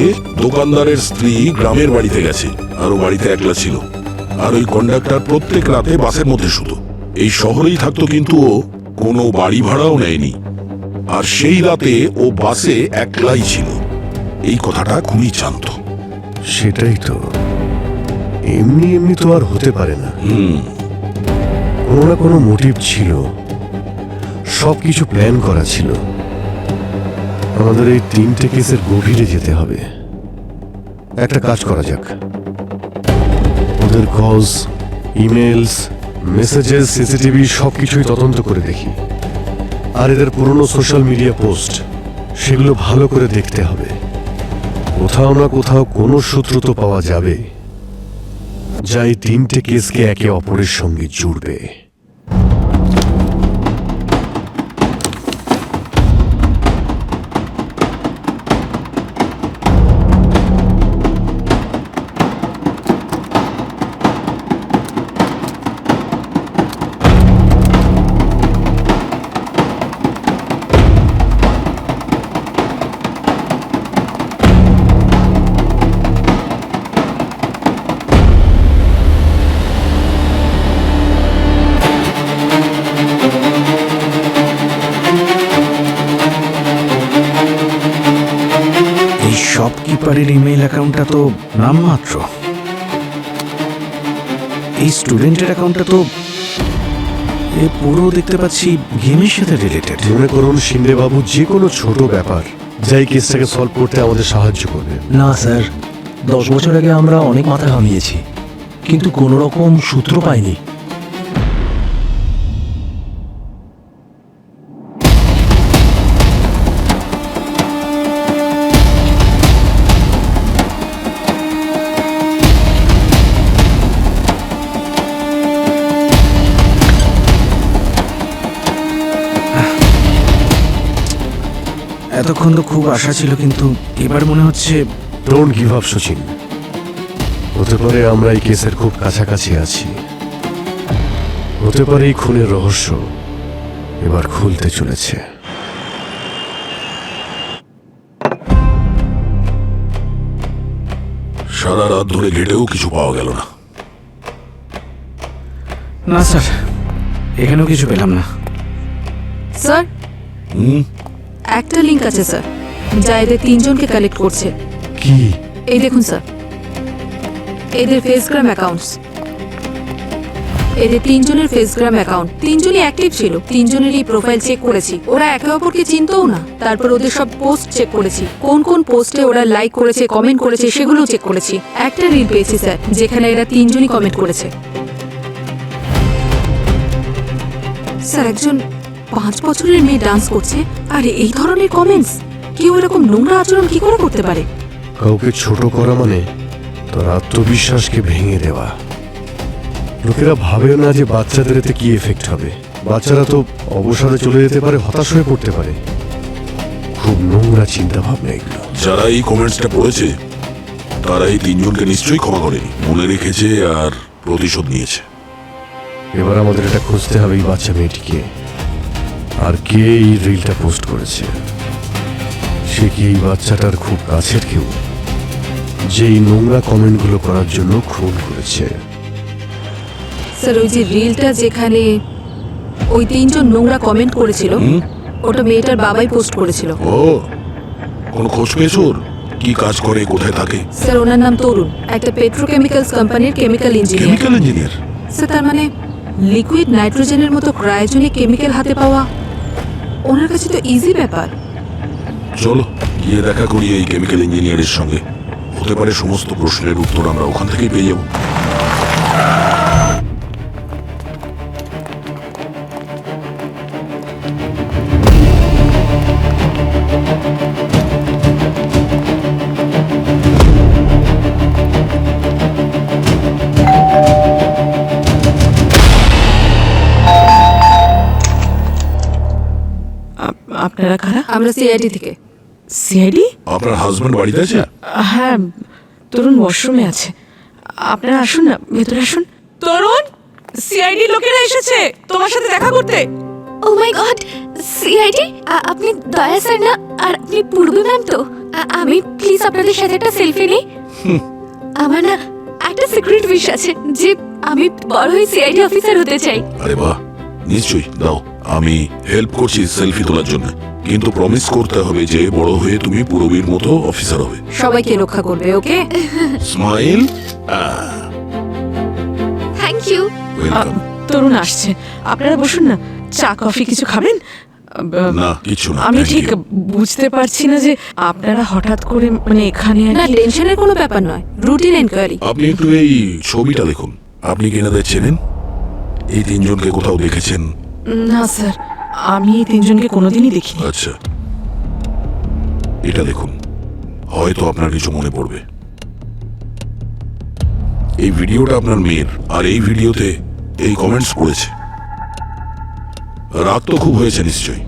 [SPEAKER 4] দোকানদারের স্ত্রী গ্রামের বাড়িতে গেছে আর ও বাড়িতে একলা ছিল। আর ওই কন্ডাক্টর প্রত্যেক রাতে বাসের মধ্যে শুতো। এই শহরেই থাকতো, কিন্তু ও কোনো বাড়ি ভাড়াও নেয়নি। আর সেই রাতে ও বাসে একলাই ছিল। এই কথাটা খুবই জানতো।
[SPEAKER 5] সেটাই তো, এমনি এমনি তো আর হতে পারে না। কোনো না কোনো মোটিভ ছিল, সবকিছু প্ল্যান করা ছিল। আমাদের এই 3টে কেসের গভীরে যেতে হবে। একটা কাজ করা যাক, ওদের কলস, ইমেলস, মেসেজেস, সিসিটিভি সবকিছুই তদন্ত করে দেখি। আর এদের পুরনো সোশ্যাল মিডিয়া পোস্ট, সেগুলো ভালো করে দেখতে হবে। কোথাও না কোথাও কোনো সূত্র তো পাওয়া যাবে যা এই 3টে কেসকে একে অপরের সঙ্গে জুড়বে।
[SPEAKER 6] শপকিপারের ইমেইল অ্যাকাউন্টটা তো নামমাত্র, এই স্টুডেন্টের অ্যাকাউন্টটা তো পুরো দেখতে পাচ্ছি গেমের সাথে রিলেটেড।
[SPEAKER 5] মনে করুন শিন্ডে বাবু যে কোনো ছোট ব্যাপার যাই কেসটাকে সলভ করতে আমাদের সাহায্য করবে।
[SPEAKER 9] না স্যার, 10 বছর আগে আমরা অনেক মাথা ঘামিয়েছি, কিন্তু কোনো রকম সূত্র পাইনি।
[SPEAKER 6] এতক্ষণ তো খুব আশা ছিল, কিন্তু এবার মনে হচ্ছে
[SPEAKER 5] ডোন্ট গিভ আপ সচিন। হতে পারে আমরা এই কেসের খুব কাছাকাছি আছি। হতে পারে এই খুনের রহস্য এবার খুলতে চলেছে।
[SPEAKER 4] সারা রাত ধরে ঘেটেও কিছু পাওয়া গেল না।
[SPEAKER 6] না স্যার, এখানেও কিছু পেলাম না।
[SPEAKER 3] স্যার একটা লিংক আছে স্যার, যা এদের 3জনকে কালেক্ট করছে।
[SPEAKER 5] কি?
[SPEAKER 3] এই দেখুন স্যার, এদের ফেসগ্রাম অ্যাকাউন্টস, এদের 3জনের ফেসগ্রাম অ্যাকাউন্ট। 3জনই অ্যাক্টিভ ছিল, 3জনেরই প্রোফাইল চেক করেছি। ওরা একে অপরকে চিনতও না। তারপর ওদের সব পোস্ট চেক করেছি, কোন কোন পোস্টে ওরা লাইক করেছে, কমেন্ট করেছে, সেগুলো চেক করেছি। একটা রিল পেয়েছি স্যার, যেখানে এরা 3জনই কমেন্ট করেছে। স্যার একজন 5 বছরের মেয়ে ডান্স করছে, আর এই ধরনের কমেন্টস! কেউ এরকম নোংরা আচরণ কি করে করতে পারে?
[SPEAKER 5] কাউকে ছোট করা মানে তার আত্মবিশ্বাসকে ভেঙে দেওয়া। লোকেরা ভাবেও না যে বাচ্চাদের এতে কি এফেক্ট হবে। বাচ্চারা তো অবসাদে চলে যেতে পারে, হতাশ হয়ে পড়তে পারে। খুব নোংরা চিন্তা ভাবনা এগুলো।
[SPEAKER 4] যারা এই কমেন্টসটা পড়েছে তারা এই 3জনকে নিশ্চয়ই ক্ষমা করেনি, মনে রেখেছে আর প্রতিশোধ নিয়েছে।
[SPEAKER 5] এবার আমাদের এটা খুঁজতে হবে এই বাচ্চা মেয়েটিকে, আর কে এই রিলটা পোস্ট করেছে। সে কি এই বাচ্চাটার খুব কাছের কেউ, যে এই নোংরা কমেন্টগুলো করার জন্য খুন করেছে?
[SPEAKER 3] স্যার ওই যে রিলটা যেখানে ওই 3জন নোংরা কমেন্ট করেছিল, ওটা মেয়েটার বাবাই পোস্ট করেছিল।
[SPEAKER 4] ও, কোনো খোঁজ পেয়েছো ওর? কি কাজ করে, কোথায় থাকে?
[SPEAKER 3] স্যার ওনার নাম তরুণ, একটা পেট্রোকেমিক্যালস কোম্পানির chemical engineer.
[SPEAKER 4] Chemical engineer?
[SPEAKER 3] Sir তার মানে লিকুইড নাইট্রোজেনের মতো ক্রায়োজেনিক কেমিক্যাল হাতে পাওয়া ওনার কাছে তো ইজি ব্যাপার।
[SPEAKER 4] চলো গিয়ে দেখা করি এই কেমিক্যাল ইঞ্জিনিয়ারের সঙ্গে। হতে পারে সমস্ত প্রশ্নের উত্তর আমরা ওখান থেকেই পেয়ে যাব।
[SPEAKER 10] আপনারা কারা?
[SPEAKER 3] আমরা সিআইডি থেকে।
[SPEAKER 10] সিআইডি?
[SPEAKER 4] আপনার হাজবেন্ড বাড়িতে আছে?
[SPEAKER 10] হ্যাঁ, তরুণ ওয়াশরুমে আছে। আপনারা আসুন না, ভেতরে আসুন। তরুণ, সিআইডি লোকেরা এসেছে তোমার সাথে দেখা করতে।
[SPEAKER 7] ও মাই গড, সিআইডি? আপনি দয়া স্যার না? আর আপনি পূর্বে ম্যাম তো? আমি প্লিজ আপনাদের সাথে একটা সেলফি নিই। আমার না একটা সিক্রেট উইশ আছে যে আমি বড় হয়ে সিআইডি অফিসার হতে চাই।
[SPEAKER 4] আরে বাহ, নিশ্চয়ই দাও, আমি হেল্প করছি সেলফি তোলার জন্য, কিন্তু প্রমিস করতে হবে যে বড় হয়ে তুমি পুরবীর মতো অফিসার হবে।
[SPEAKER 3] সবাইকে রক্ষা করবে, okay?
[SPEAKER 4] Smile.
[SPEAKER 7] Thank you.
[SPEAKER 4] Welcome.
[SPEAKER 10] Tarun আসছে, আপনারা বসুন না। চা কফি কিছু খাবেন?
[SPEAKER 4] না, কিছু না,
[SPEAKER 10] আমি
[SPEAKER 4] thank
[SPEAKER 10] ঠিক
[SPEAKER 4] you।
[SPEAKER 10] বুঝতে পারছি না যে আপনারা হঠাৎ করে মানে এখানে আর
[SPEAKER 3] না,
[SPEAKER 10] কি।
[SPEAKER 3] টেনশনের কোনো ব্যাপার নয়, রুটিন এনকোয়ারি।
[SPEAKER 4] আপনি একটু এই ছবিটা দেখুন। আপনি কি এনাদের চেনেন? এই তিনজনকে কোথাও দেখেছেন?
[SPEAKER 10] না স্যার, আমি এই তিনজনকে কোনোদিনই দেখিনি।
[SPEAKER 4] আচ্ছা, এটা দেখুন, হয়তো আপনার কিছু মনে পড়বে। এই ভিডিওটা আপনার মেয়ের, আর এই ভিডিওতে এই কমেন্টস পড়েছে। রাগ তো খুব হয়েছে নিশ্চয়ই।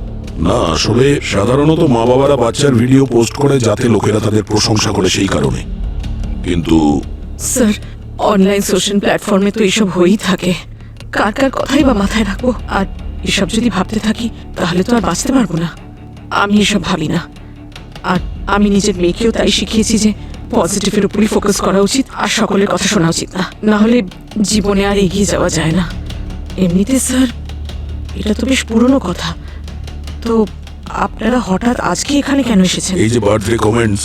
[SPEAKER 4] না, আসলে সাধারণত মা বাবারা বাচ্চার ভিডিও পোস্ট করে যাতে লোকেরা তাদের প্রশংসা করে, সেই কারণে। কিন্তু
[SPEAKER 10] স্যার, অনলাইন সোশ্যাল প্ল্যাটফর্মে তো এইসব হয়েই থাকে। কার কার কথাই বা মাথায় রাখবো? আর এসব যদি ভাবতে থাকি তাহলে তো আর বাঁচতে পারবো না। আমি এসব ভাবি না। আর আমি নিজের মেয়েকেও তাই শিখিয়েছি যে পজিটিভের উপরই ফোকাস করা উচিত, আর সকলের কথা শোনা উচিত না, না হলে জীবনে আর এগিয়ে যাওয়া যায় না। এমনিতে স্যার, এটা তো বেশ পুরনো কথা। তো আপনারা হঠাৎ আজকে এখানে কেন এসেছেন?
[SPEAKER 4] এই যে বার্থডে কমেন্টস,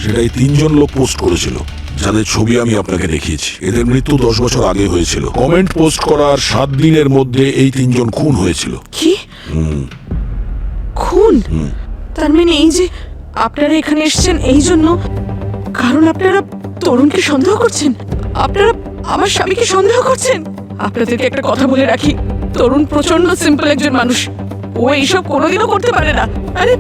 [SPEAKER 4] সেটাই তিনজন লোক পোস্ট করেছিল, যাদের ছবি আমি আপনাকে দেখিয়েছি। এদের মৃত্যু 10 বছর আগে হয়েছিল। কমেন্ট পোস্ট করার 7 দিনের মধ্যে এই তিনজন খুন হয়েছিল।
[SPEAKER 10] কি? খুন? তার মানে এই যে আপনারা এখানে এসেছেন এই জন্য, কারণ আপনারা তরুণকে সন্দেহ করছেন? আপনারা আমার স্বামীকে সন্দেহ করছেন? আপনাদেরকে একটা কথা বলে রাখি, তরুণ প্রচন্ড সিম্পল একজন মানুষ। ও এইসব কোনোদিনও করতে পারে না। আরে,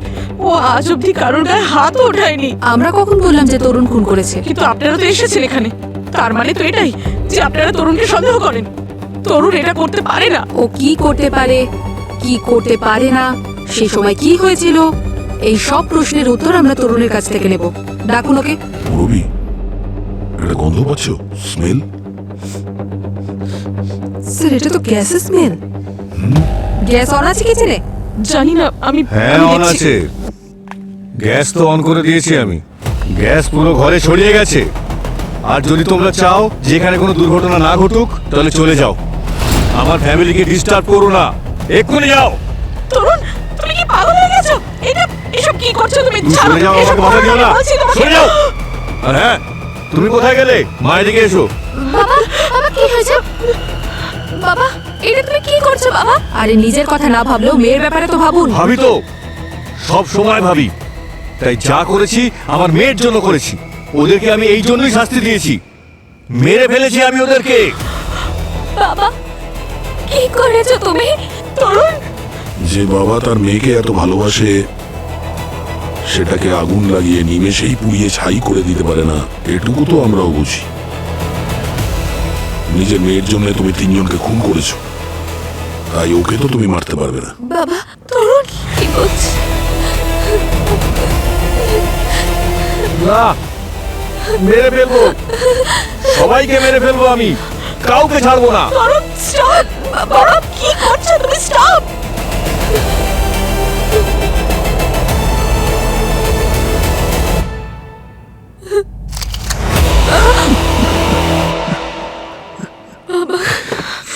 [SPEAKER 10] ও আজ অব্দি কারোর গায়ে হাতও ওঠায়নি।
[SPEAKER 3] আমরা কখন বললাম যে তরুণ খুন করেছে?
[SPEAKER 10] কিন্তু আপনারা তো এসেছেন এখানে, তার মানে তো এটাই যে আপনারা তরুণকে সন্দেহ করেন। তরুণ এটা করতে পারে না।
[SPEAKER 3] ও কি করতে পারে, কি করতে পারে না, সেই সময় কি হয়েছিল, এই সব প্রশ্নের উত্তর আমরা তরুণের কাছ থেকে নেব। ডাকুন ওকে।
[SPEAKER 4] রবি, একটা গন্ধ পাচ্ছ? স্মেল?
[SPEAKER 3] স্যার, এটা তো গ্যাসের স্মেল। গ্যাস অন আছে কিচেনে?
[SPEAKER 10] জানি না, আমি
[SPEAKER 5] হ্যাঁ,
[SPEAKER 10] আমি
[SPEAKER 5] অন
[SPEAKER 10] দেখছি।
[SPEAKER 5] আছে। গ্যাস তো অন করে দিয়েছি আমি। গ্যাস পুরো ঘরে ছড়িয়ে গেছে। আর যদি তোমরা চাও যে এখানে কোনো দুর্ঘটনা না ঘটুক, তাহলে চলে যাও। আমার ফ্যামিলিকে ডিস্টার্ব করো না, এক্ষুনি যাও।
[SPEAKER 10] তরুণ, তুমি কি পাগল হয়ে গেছো? এটা এসব কি করছো তুমি?
[SPEAKER 5] তুমি
[SPEAKER 10] ছাড়ো,
[SPEAKER 5] চলে যাও,
[SPEAKER 10] এসব
[SPEAKER 5] আমাকে বাধা দিও না।
[SPEAKER 10] বলছি তোমাকে।
[SPEAKER 5] চলে যাও। আর হ্যাঁ, তুমি কোথায় গেলে? মায়ের দিকে এসো।
[SPEAKER 7] বাবা, বাবা কি হয়েছে? বাবা, এটা তুমি কি করছো বাবা?
[SPEAKER 3] আরে, নিজের কথা না ভাবলেও মেয়ের ব্যাপারে তো ভাবুন।
[SPEAKER 5] ভাবি তো, সব সময় ভাবি। তাই যা করেছি আমার মেয়ের জন্য করেছি। ওদেরকে আমি এই জন্যই শাস্তি দিয়েছি। মেরে ফেলেছি আমি ওদেরকে।
[SPEAKER 7] বাবা, কি করেছো তুমি?
[SPEAKER 10] তরুণ,
[SPEAKER 4] যে বাবা তার মেয়েকে এত ভালোবাসে, সেটাকে আগুন লাগিয়ে নিমেষেই পুড়িয়ে ছাই করে দিতে পারে না, এটুকু তো আমরাও বুঝি। নিজের মেয়ের জন্য তুমি তিনজনকে খুন করেছো, তাই ওকে তো তুমি মারতে পারবে না।
[SPEAKER 7] বাবা, তরুণ কি বলছে?
[SPEAKER 5] না, মেরে ফেলবো, সবাইকে মেরে ফেলবো আমি, কাউকে ছাড়বো না।
[SPEAKER 10] তরুণ, স্টপ! বাবা, কি করছো তুমি? স্টপ!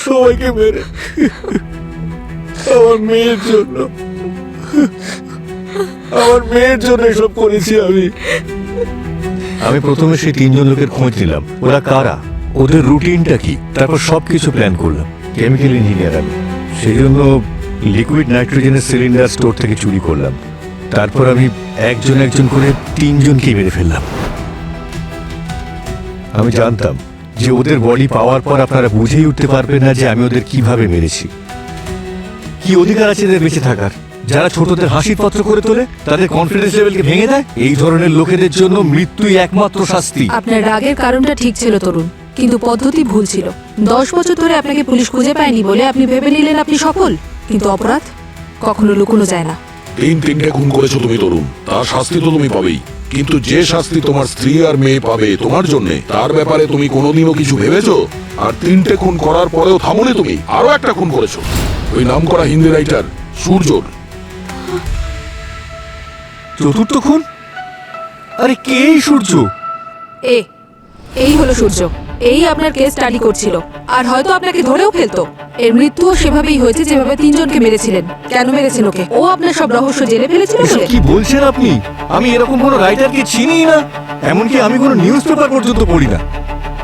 [SPEAKER 5] সবাইকে মেরে আমার মেয়ের জন্য, আমার মেয়ের জন্য এসব করেছি আমি। আমি প্রথমে সেই তিনজন লোকের খোঁজ নিলাম, ওরা কারা, ওদের রুটিনটা কি, তারপর সবকিছু প্ল্যান করলাম। কেমিক্যাল ইঞ্জিনিয়ার আমি, সেই জন্য লিকুইড নাইট্রোজেনের সিলিন্ডার স্টোর থেকে চুরি করলাম। তারপর আমি একজন একজন করে তিনজনকে মেরে ফেললাম। আমি জানতাম যে ওদের বডি পাওয়ার পর আপনারা বুঝেই উঠতে পারবেন না যে আমি ওদের কিভাবে মেরেছি। কি অধিকার আছে এদের বেঁচে থাকার? যারা ছোটদের হাসির পাত্র করে তোলে, তাদের কনফিডেন্স লেভেলকে ভেঙে দেয়, এই ধরনের লোকেদের জন্য মৃত্যুই একমাত্র শাস্তি।
[SPEAKER 3] আপনার রাগের কারণটা ঠিক ছিল তরুণ, কিন্তু পদ্ধতি ভুল ছিল। 10 বছর ধরে আপনাকে পুলিশ খুঁজে পায়নি বলে আপনি ভেবে নিলেন আপনি সফল, কিন্তু অপরাধ কখনো লুকোনো যায় না।
[SPEAKER 4] তিনটে খুন করেছো তুমি তরুণ, তার শাস্তি তো তুমি পাবেই, কিন্তু যে শাস্তি তোমার স্ত্রী আর মেয়ে পাবে তোমার জন্য, তার ব্যাপারে তুমি কোনোদিনও কিছু ভেবেছো? আর 3টে খুন করার পরেও থামোনি তুমি, আরো একটা খুন করেছো ওই নামকরা হিন্দি রাইটার সূর্যর।
[SPEAKER 5] চতুর্থ খুন? আরে কে এই সূর্য?
[SPEAKER 3] এই হলো সূর্য। এই আপনার কেস স্টাডি করছিল আর হয়তো আপনাকে ধরেও ফেলতো। এর মৃত্যুও সেভাবেই হয়েছে যেভাবে 3 জনকে মেরেছিলেন। কেন মেরেছেন ওকে? ও আপনার সব রহস্য জেনে ফেলেছিল
[SPEAKER 5] এসব
[SPEAKER 3] বলে?
[SPEAKER 5] কি বলছেন আপনি? আমি এরকম কোনো রাইটারকে চিনিই না, এমনকি আমি কোনো নিউজ পেপার পর্যন্ত পড়ি না।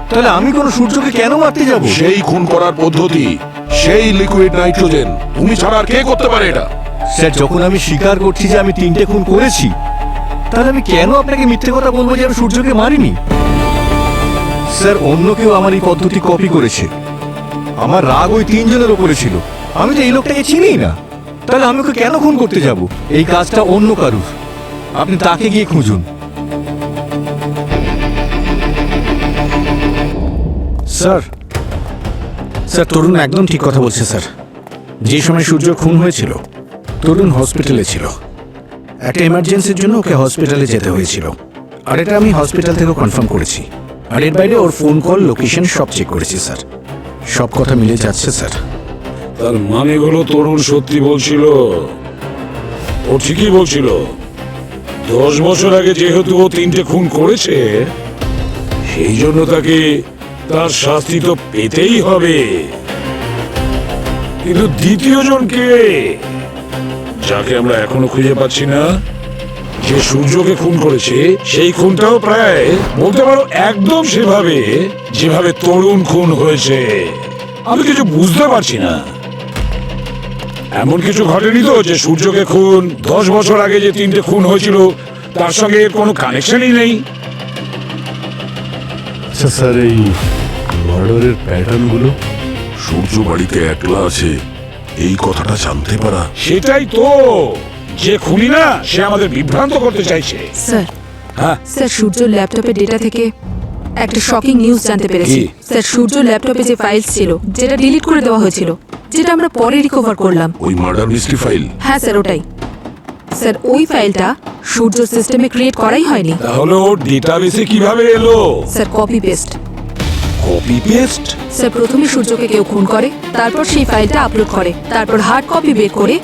[SPEAKER 5] তাহলে আমি কোনো সূর্যকে কেন মারতে যাব?
[SPEAKER 4] সেই খুন করার পদ্ধতি, সেই লিকুইড নাইট্রোজেন, তুমি ছাড়া আর কে করতে পারে এটা?
[SPEAKER 5] স্যার, যখন আমি স্বীকার করছি যে আমি 3টে খুন করেছি, তাহলে আমি কেন আপনাকে মিথ্যে কথা বলবো যে আমি সূর্যকে মারিনি? স্যার, অন্য কেউ আমার এই পদ্ধতি কপি করেছে। আমার রাগ ওই 3 জনের ওপরে ছিল। আমি তো এই লোকটাকে চিনিই না, তাহলে আমি ওকে কেন খুন করতে যাব? এই কাজটা অন্য কারুর, আপনি তাকে গিয়ে খুঁজুন।
[SPEAKER 6] স্যার, তরুণ একদম ঠিক কথা বলছে স্যার। যে সময় সূর্য খুন হয়েছিল তরুণ হসপিটালে ছিল। একটা এমার্জেন্সির জন্য ওকে হসপিটালে যেতে হয়েছিল, আর এটা আমি হসপিটাল থেকেও কনফার্ম করেছি। আর এর বাইরে ওর ফোন কল, লোকেশন সব চেক করেছি স্যার। সব কথা মিলে যাচ্ছে স্যার।
[SPEAKER 2] তার মানে হলো তরুণ সত্যি বলছিল, ও ঠিকই বলছিল। 10 বছর আগে যেহেতু ও 3টে খুন করেছে, সেই জন্য তাকে তার শাস্তি তো পেতেই হবে। কিন্তু দ্বিতীয় জনকে, যাকে আমরা এখনো খুঁজে পাচ্ছি না, যে সূর্যকে খুন করেছে, সেই খুনটাও প্রায় বলতে পারো একদম সেভাবে যেভাবে তরুণ খুন হয়েছে। আমি কিছু বুঝতে পারছি না। এমন কিছু ঘটেনি তো যে সূর্যকে খুন 10 বছর আগে যে 3টে খুন হয়েছিল তার সঙ্গে এর কোনো কানেকশনই নেই?
[SPEAKER 5] আচ্ছা স্যার, এই মার্ডারের প্যাটার্নগুলো?
[SPEAKER 4] সূর্য বাড়িতে একলা আছে এই কথাটা জানতে পারা।
[SPEAKER 2] সেটাই তো, যে খুনি না সে আমাদের বিভ্রান্ত করতে চাইছে।
[SPEAKER 3] স্যার,
[SPEAKER 2] হ্যাঁ
[SPEAKER 3] সূর্যর ল্যাপটপের ডেটা থেকে একটা শকিং নিউজ জানতে পেরেছি।
[SPEAKER 2] কি?
[SPEAKER 3] স্যার, সূর্যর ল্যাপটপে যে ফাইলস ছিল যেটা ডিলিট করে দেওয়া হয়েছিল, যেটা আমরা পরে রিকভার করলাম।
[SPEAKER 4] ওই মার্ডার মিস্ট্রি ফাইল?
[SPEAKER 3] হ্যাঁ স্যার, ওটাই। স্যার, ওই ফাইলটা সূর্যর সিস্টেমে ক্রিয়েট করাই হয়নি।
[SPEAKER 2] তাহলে ওর ডেটাবেসে কিভাবে এলো?
[SPEAKER 3] Sir, copy paste.
[SPEAKER 2] Copy paste?
[SPEAKER 3] Sir, প্রথমে সূর্যকে কেউ খুন করে, তারপর সেই ফাইলটা আপলোড করে, তারপর হার্ড কপি বের করে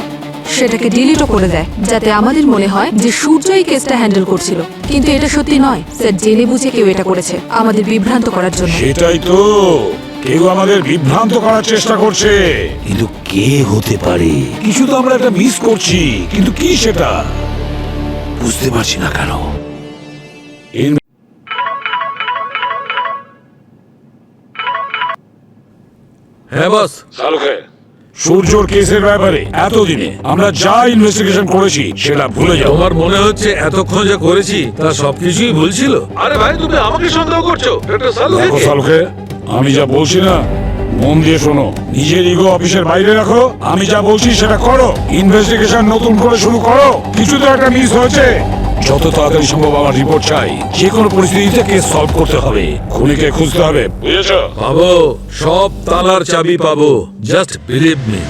[SPEAKER 3] সেটাকে ডিলিটও করে দেয়, যাতে আমাদের মনে হয় যে সূর্য এই কেসটা হ্যান্ডেল করছিল। কিন্তু এটা সত্যি নয় স্যার, জেনে বুঝে কেউ এটা করেছে আমাদের বিভ্রান্ত করার জন্য।
[SPEAKER 2] সেটাই তো, কেউ আমাদের বিভ্রান্ত করার চেষ্টা করছে। কিন্তু কে হতে পারে? কিছু তো আমরা একটা মিস করছি, কিন্তু কি সেটা বুঝতে পারছি না কেন।
[SPEAKER 1] হ্যাঁ বস।
[SPEAKER 2] সূর্যর কেসের ব্যাপারে এতদিনে আমরা যা ইনভেস্টিগেশন করেছি সেটা ভুলে যাও।
[SPEAKER 1] তোমার মনে হচ্ছে এতক্ষণ যা করেছি তা সবকিছুই ভুল ছিল? আরে ভাই, তুমি আমাকে সন্দেহ করছো?
[SPEAKER 2] দেখো সালুকে, আমি যা বলছি না, মন দিয়ে শোনো। নিজের ইগো অফিসের বাইরে রাখো, আমি যা বলছি সেটা করো। ইনভেস্টিগেশন নতুন করে শুরু করো। কিছু তো একটা মিস হয়েছে। যত তাড়াতাড়ি সম্ভব আমার রিপোর্ট চাই। যে কোনো পরিস্থিতিতে কেস সলভ করতে হবে, খুনিকে খুঁজতে হবে, বুঝেছো?
[SPEAKER 1] পাবো, সব তালার চাবি পাবো, জাস্ট বিলিভ মি।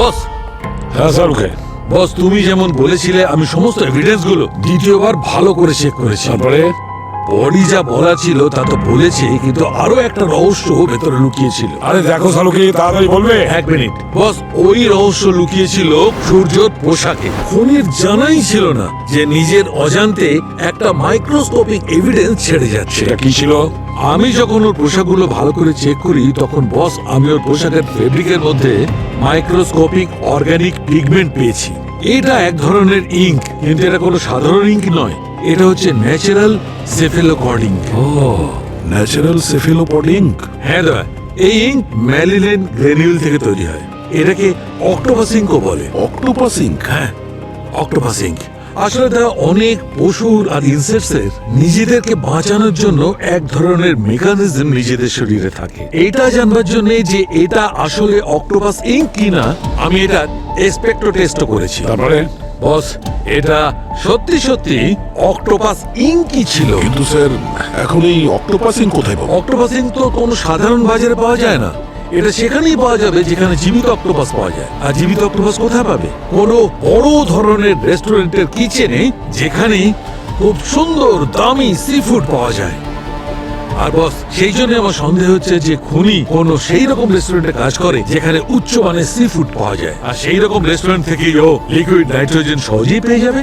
[SPEAKER 1] বস,
[SPEAKER 2] হ্যাঁ সালুকে।
[SPEAKER 1] বস, তুমি যেমন বলেছিলে আমি সমস্ত এভিডেন্স গুলো দ্বিতীয়বার ভালো করে চেক করেছি।
[SPEAKER 2] তারপরে
[SPEAKER 1] বডি যা বলা ছিল তা তো বলেছে, কিন্তু আরো একটা রহস্য ভেতরে লুকিয়ে ছিল।
[SPEAKER 2] আরে দেখো সালুকে, তাড়াতাড়ি বলবে।
[SPEAKER 1] 1 মিনিট বস। ওই রহস্য লুকিয়ে ছিল সূর্যর পোশাকে। খুনির জানাই ছিল না যে নিজের অজান্তে একটা মাইক্রোস্কোপিক এভিডেন্স ছেড়ে যাচ্ছে।
[SPEAKER 2] সেটা কি ছিল?
[SPEAKER 1] আমি যখন ওর পোশাকগুলো ভালো করে চেক করি তখন বস আমি ওর পোশাকের ফেব্রিকের মধ্যে মাইক্রোস্কোপিক অর্গানিক পিগমেন্ট পেয়েছি। এটা এক ধরনের ইঙ্ক, কিন্তু এটা কোনো সাধারণ ইঙ্ক নয়। এটা হচ্ছে ন্যাচারাল সেফেলোকর্ড ইঙ্ক।
[SPEAKER 4] ও, ন্যাচারাল সেফেলোপড ইঙ্ক।
[SPEAKER 1] হ্যাঁ দাদা, এই ইঙ্ক ম্যালিলেন গ্র্যানিউল থেকে তৈরি হয়। এটাকে অক্টোপাস ইঙ্কও বলে।
[SPEAKER 4] Octopus ink?
[SPEAKER 1] হ্যাঁ, অক্টোপাস ইঙ্ক। আসলে তারা অনেক পশুর আর ইনসেক্টসের নিজেদেরকে বাঁচানোর জন্য এক ধরনের মেকানিজম নিজেদের শরীরে থাকে। এটা জানবার জন্য যে এটা আসলে অক্টোপাস ইঙ্ক কিনা আমি এটা এক্সপেক্টো টেস্ট করেছি।
[SPEAKER 2] তারপরে
[SPEAKER 1] বস, এটা সত্যি সত্যি অক্টোপাস ইঙ্কই ছিল।
[SPEAKER 4] কিন্তু স্যার, এখন এই অক্টোপাস ইঙ্ক কোথায় পাবো?
[SPEAKER 1] অক্টোপাস ইঙ্ক তো কোনো সাধারণ বাজারে পাওয়া যায় না। এটা সেখানেই পাওয়া যাবে যেখানে জীবিত অক্টোপাস পাওয়া যায়। আর জীবিত অক্টোপাস কোথায় পাবে? কোনো বড় ধরনের রেস্টুরেন্টের কিচেনে, যেখানে খুব সুন্দর দামি সি ফুড পাওয়া যায়। আর বস, সেই জন্য আমার সন্দেহ হচ্ছে যে খুনি কোনো সেই রকম রেস্টুরেন্টে কাজ করে যেখানে উচ্চ মানের সি ফুড পাওয়া যায়। আর সেই রকম রেস্টুরেন্ট থেকেই ও লিকুইড নাইট্রোজেন সহজেই পেয়ে যাবে।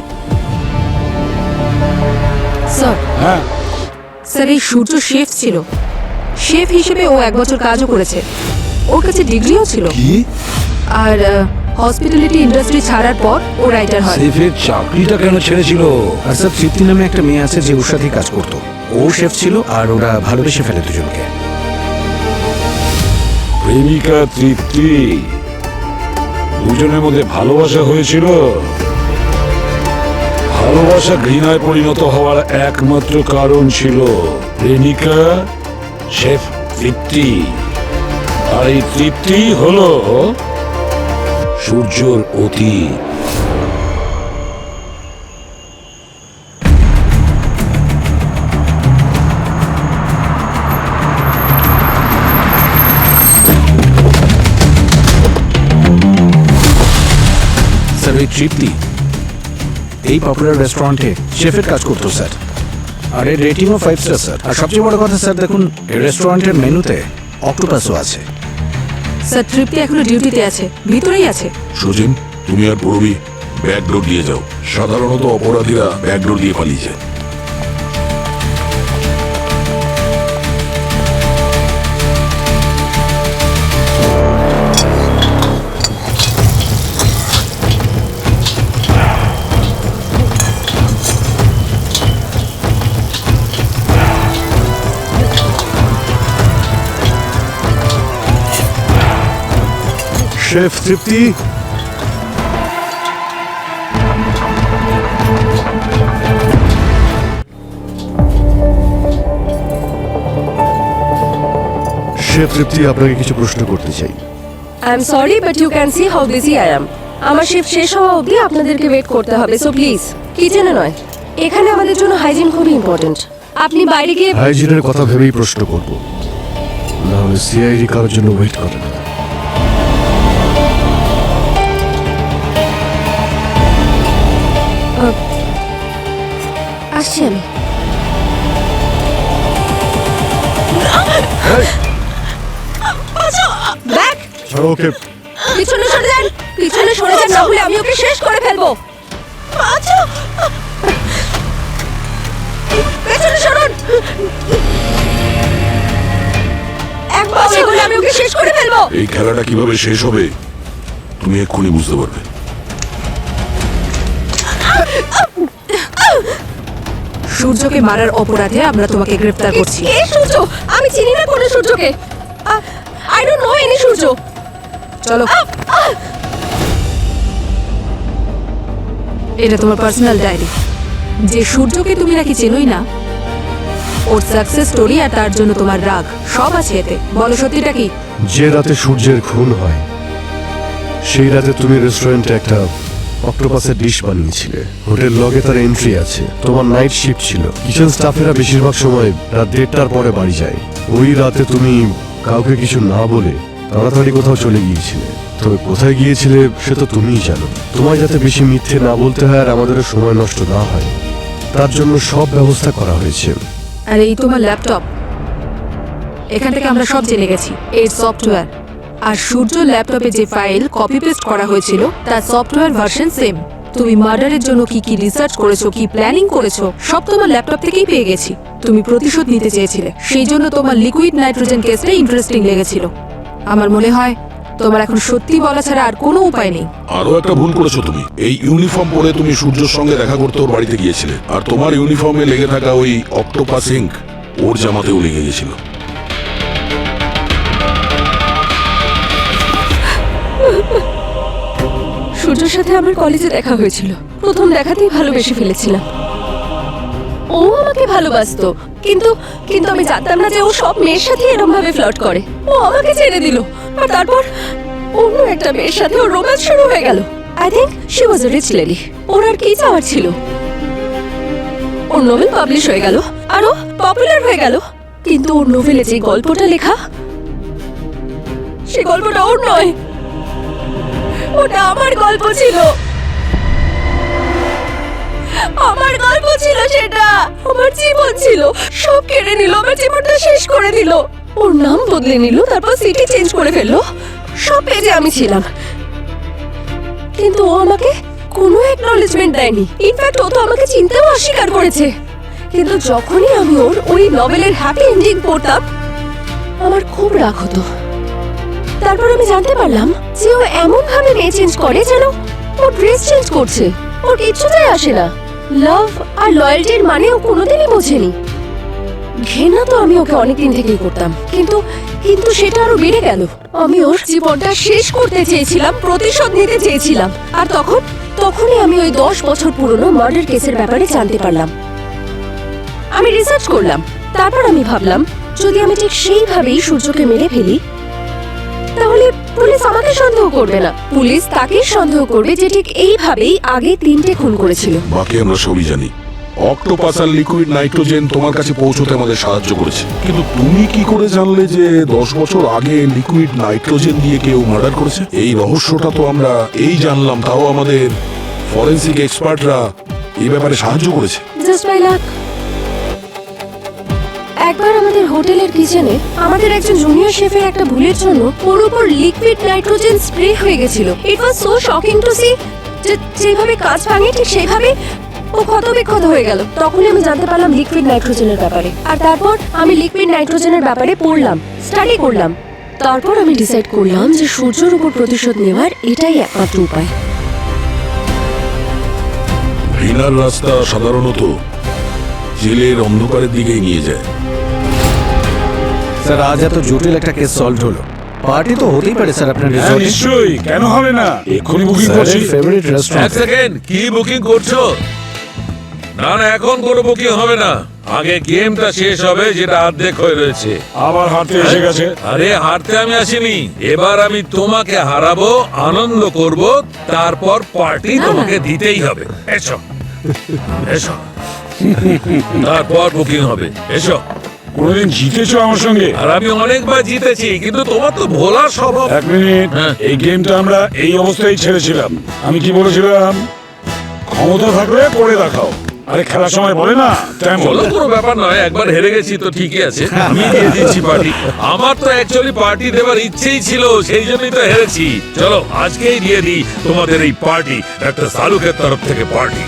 [SPEAKER 3] স্যার,
[SPEAKER 2] হ্যাঁ,
[SPEAKER 3] স্যার এই সূর্য শেফ ছিল। শেফ হিসেবে ও 1 বছর কাজও করেছে। ওর কাছে ডিগ্রিও ছিল।
[SPEAKER 8] কি?
[SPEAKER 3] আর হসপিটালিটি ইন্ডাস্ট্রি ছাড়ার পর ও রাইটার হয়।
[SPEAKER 8] সেফের চাকরিটা কেন ছেড়েছিল?
[SPEAKER 6] আর স্যার, তৃপ্তি নামে একটা মেয়ে আছে যে ওর সাথেই কাজ করতো। ও শেফ ছিল আর ওরা ভালোবেসে ফেলে দুজনকে।
[SPEAKER 2] প্রেমিকা তৃপ্তি, দুজনের মধ্যে ভালোবাসা হয়েছিল। ভালোবাসা ঘৃণায় পরিণত হওয়ার একমাত্র কারণ ছিল প্রেমিকা শেফ তৃপ্তি। আর এই তৃপ্তি হলো সূর্যর অতীত।
[SPEAKER 6] স্যার, ওই তৃপ্তি এই পপুলার রেস্টুরেন্টে শেফের কাজ করতো স্যার। আর এর রেটিংও 5 স্টার স্যার। আর সবচেয়ে বড় কথা স্যার, দেখুন এই রেস্টুরেন্টের মেনুতে অক্টোপাসও আছে।
[SPEAKER 3] স্যার, তৃপ্তি এখনো ডিউটিতে আছে, ভিতরেই আছে।
[SPEAKER 4] সজিন, তুমি আর পূরবী ব্যাকডোর দিয়ে যাও। সাধারণত অপরাধীরা ব্যাকডোর দিয়ে পালিয়ে যায়।
[SPEAKER 5] শেফ তৃপ্তি, শেফ তৃপ্তি, আপনাকে কিছু প্রশ্ন করতে চাই।
[SPEAKER 7] I am sorry but you can see how busy I am. আমার শিফট শেষ হওয়া অবধি আপনাদেরকে ওয়েট করতে হবে, সো প্লিজ। কিচেনে নয়, এখানে আমাদের জন্য হাইজিন খুবই ইম্পর্টেন্ট। আপনি বাইরে গিয়ে
[SPEAKER 5] হাইজিনের কথা ভেবেই প্রশ্ন করব, না হলে সিআইডি কারোর জন্য ওয়েট করে না।
[SPEAKER 7] আসছি আমি। ব্যাক,
[SPEAKER 5] ছাড়ো ওকে।
[SPEAKER 7] পিছনে সরে যান, পিছনে সরে যান, না হলে আমি ওকে শেষ করে ফেলবো। আচ্ছা, পেছনে সরুন। একবার এগোলে আমি ওকে শেষ করে ফেলবো।
[SPEAKER 4] এই খেলাটা কিভাবে শেষ হবে তুমি এক্ষুনি বুঝতে পারবে।
[SPEAKER 3] সূর্যকে মারার অপরাধে আমরা তোমাকে গ্রেফতার করছি।
[SPEAKER 7] কে সূর্য? আমি চিনি না কোনো সূর্যকে। আই ডোন্ট নো এনি সূর্য।
[SPEAKER 3] চলো, এটা তোমার পার্সোনাল ডায়েরি। যে সূর্যকে তুমি নাকি চেনোই না, ওর সাকসেস স্টোরি আর তার জন্য তোমার রাগ সব আছে এতে। বলো সত্যিটা কি?
[SPEAKER 5] যে রাতে সূর্যের খুন হয় সেই রাতে তুমি রেস্টুরেন্টে একটা অক্টোপাসের ডিশ বানিয়েছিলে। হোটেল লগে তার এন্ট্রি আছে। তোমার নাইট শিফট ছিল। কিচেন স্টাফেরা বেশিরভাগ সময় রাত 1:30টার পরে বাড়ি যায়। ওই রাতে তুমি কাউকে কিছু না বলে তাড়াতাড়ি কোথাও চলে গিয়েছিলে। তবে কোথায় গিয়েছিলে সে তো তুমিই জানো। তোমায় যাতে বেশি মিথ্যে না বলতে হয় আর আমাদেরও সময় নষ্ট না হয়, তার জন্য সব ব্যবস্থা করা হয়েছে।
[SPEAKER 3] আর এই তোমার ল্যাপটপ, এখান থেকে আমরা সব জেনে গেছি এর সফটওয়্যার। আর সূর্য ল্যাপটপে যে ফাইল কপি পেস্ট করা হয়েছিল তার সফটওয়্যার ভার্সন সেম। তুমি মার্ডারের জন্য কি কি রিসার্চ করেছো, কি প্ল্যানিং করেছো, সব তোমার ল্যাপটপ থেকেই পেয়ে গেছি। তুমি প্রতিশোধ নিতে চেয়েছিলে, সেই জন্য তোমার লিকুইড নাইট্রোজেন কেসটা ইন্টারেস্টিং লেগেছিল। আমার মনে হয় তোমার এখন সত্যি বলা ছাড়া আর কোনো উপায় নেই।
[SPEAKER 4] আরো একটা ভুল করেছো তুমি। এই ইউনিফর্ম পরে তুমি সূর্যের সঙ্গে দেখা করতে ওর বাড়িতে গিয়েছিলে, আর তোমার ইউনিফর্মে লেগে থাকা ওই অক্টোপাস ইঙ্ক ওর জামাতেও লেগে গেছিল।
[SPEAKER 7] সূর্যর সাথে আমার কলেজে দেখা হয়েছিল। প্রথম দেখাতেই ভালোবেসে ফেলেছিলাম। ও আমাকে ভালোবাসতো, কিন্তু কিন্তু আমি জানতাম না যে ও সব মেয়ের সাথে এরকম ভাবে ফ্লার্ট করে। ও আমাকে ছেড়ে দিল, আর তারপর অন্য একটা মেয়ের সাথে ওর রোম্যান্স শুরু হয়ে গেল। I think she was a rich lady. ওর আর কি চাওয়ার ছিল? ওর নোবেল পাবলিশ হয়ে গেল, আরো পপুলার হয়ে গেল, কিন্তু ওর নোবেলে যে গল্পটা লেখা, সে গল্পটা ওর নয়, ওটা আমার গল্প ছিল। আমার গল্প ছিল সেটা, আমার জীবন ছিল। সব কেড়ে নিল, আমার জীবনটা শেষ করে দিল। ওর নাম বদলে নিল, তারপর সিটি চেঞ্জ করে ফেললো। সব পেজে আমি ছিলাম, কিন্তু ও আমাকে কোনো অ্যাকনলেজমেন্ট দেয়নি। ইনফ্যাক্ট ও তো আমাকে চিনতেও অস্বীকার করেছে। কিন্তু যখনই আমি ওর ওই নভেলের হ্যাপি এন্ডিং পড়তাম, আমার খুব রাগ হতো। তারপর আমি জানতে পারলাম যে ও এমন ভাবে মেয়ে চেঞ্জ করে যেন ও ড্রেস চেঞ্জ করছে। ওর কিচ্ছু যায় আসে না। লাভ আর লয়্যালটির মানে ও কোনোদিনই বোঝেনি। ঘৃণা তো আমি ওকে অনেকদিন থেকেই করতাম, কিন্তু কিন্তু সেটা আরো বেড়ে গেল। আমি ওর জীবনটা শেষ করতে চেয়েছিলাম, প্রতিশোধ নিতে চেয়েছিলাম। আর তখনই আমি ওই 10 বছর পুরনো মার্ডার কেসের ব্যাপারে জানতে পারলাম। আমি রিসার্চ করলাম, তারপর আমি ভাবলাম যদি আমি ঠিক সেইভাবেই সূর্যকে মেরে ফেলি, তাহলে পুলিশ আমাকে সন্দেহ করবে না। পুলিশ তাকে সন্দেহ করবে যে ঠিক এইভাবেই আগে 3টে খুন করেছিল।
[SPEAKER 4] বাকি আমরা সবই জানি। অক্টোপাস আর লিকুইড নাইট্রোজেন তোমার কাছে পৌঁছতে আমাদের সাহায্য করেছে, কিন্তু তুমি কি করে জানলে যে 10 বছর আগে লিকুইড নাইট্রোজেন দিয়ে কেউ মার্ডার করেছে? এই রহস্যটা তো আমরা এই জানলাম, তাও আমাদের ফরেনসিক এক্সপার্টরা এই ব্যাপারে সাহায্য করেছে।
[SPEAKER 7] Just by luck. একবার আমাদের হোটেলের কিচেনে আমাদের একজন জুনিয়র শেফের একটা ভুলের জন্য ওর উপর লিকুইড নাইট্রোজেন স্প্রে হয়ে গেছিল। It was so shocking to see যে যেভাবে কাঁচ ভাঙে ঠিক সেইভাবে ও ক্ষতবিক্ষত হয়ে গেল। তখনই আমি জানতে পারলাম লিকুইড নাইট্রোজেনের ব্যাপারে। আর তারপর আমি লিকুইড নাইট্রোজেনের ব্যাপারে পড়লাম, স্টাডি করলাম। তারপর আমি ডিসাইড করলাম যে সূর্যের উপর প্রতিশোধ নেওয়ার এটাই একমাত্র উপায়।
[SPEAKER 4] ঘৃণার রাস্তা সাধারণত জেলের অন্ধকারের দিকেই নিয়ে যায়।
[SPEAKER 6] স্যার আজ এত জটিল একটা কেস সলভ হলো। পার্টি তো হতেই পারে স্যার আপনার
[SPEAKER 2] হ্যাঁ,
[SPEAKER 6] রিসর্টে।
[SPEAKER 2] নিশ্চয়ই, কেন হবে না? এক্ষুনি বুকিং করছি।
[SPEAKER 5] ফেভারিট
[SPEAKER 1] এক
[SPEAKER 5] রেস্টুরেন্ট।
[SPEAKER 1] সেকেন্ড, কি বুকিং করছো? না না, এখন কোনো বুকিং হবে না। আগে গেমটা শেষ হবে, যেটা অর্ধেক হয়ে রয়েছে।
[SPEAKER 2] আবার হাতে এসে গেছে।
[SPEAKER 1] আরে হারতে আমি আসিনি, এবার আমি তোমাকে হারাবো, আনন্দ করব, তারপর পার্টি তোমাকে দিতেই হবে। এসো এসো, তারপর বুকিং হবে। এসো।
[SPEAKER 2] কোনোদিন জিতেছো আমার সঙ্গে?
[SPEAKER 1] আর আমি অনেকবার জিতেছি, কিন্তু তোমার তো ভোলার স্বভাব।
[SPEAKER 2] 1 মিনিট,
[SPEAKER 1] হ্যাঁ।
[SPEAKER 2] এই গেমটা আমরা এই অবস্থায় ছেড়েছিলাম। আমি কি বলেছিলাম? ক্ষমতা থাকলে করে দেখাও। আরে খেলার সময় বলে না তেমন।
[SPEAKER 1] চলো, কোনো ব্যাপার নয়, একবার হেরে গেছি তো ঠিকই আছে, আমি দিয়ে দিচ্ছি পার্টি। আমার তো অ্যাকচুয়ালি পার্টি দেওয়ার ইচ্ছেই ছিল, সেই জন্যই তো হেরেছি। চলো আজকেই দিয়ে দিই তোমাদের এই পার্টি, একটা শাহরুখের তরফ থেকে পার্টি।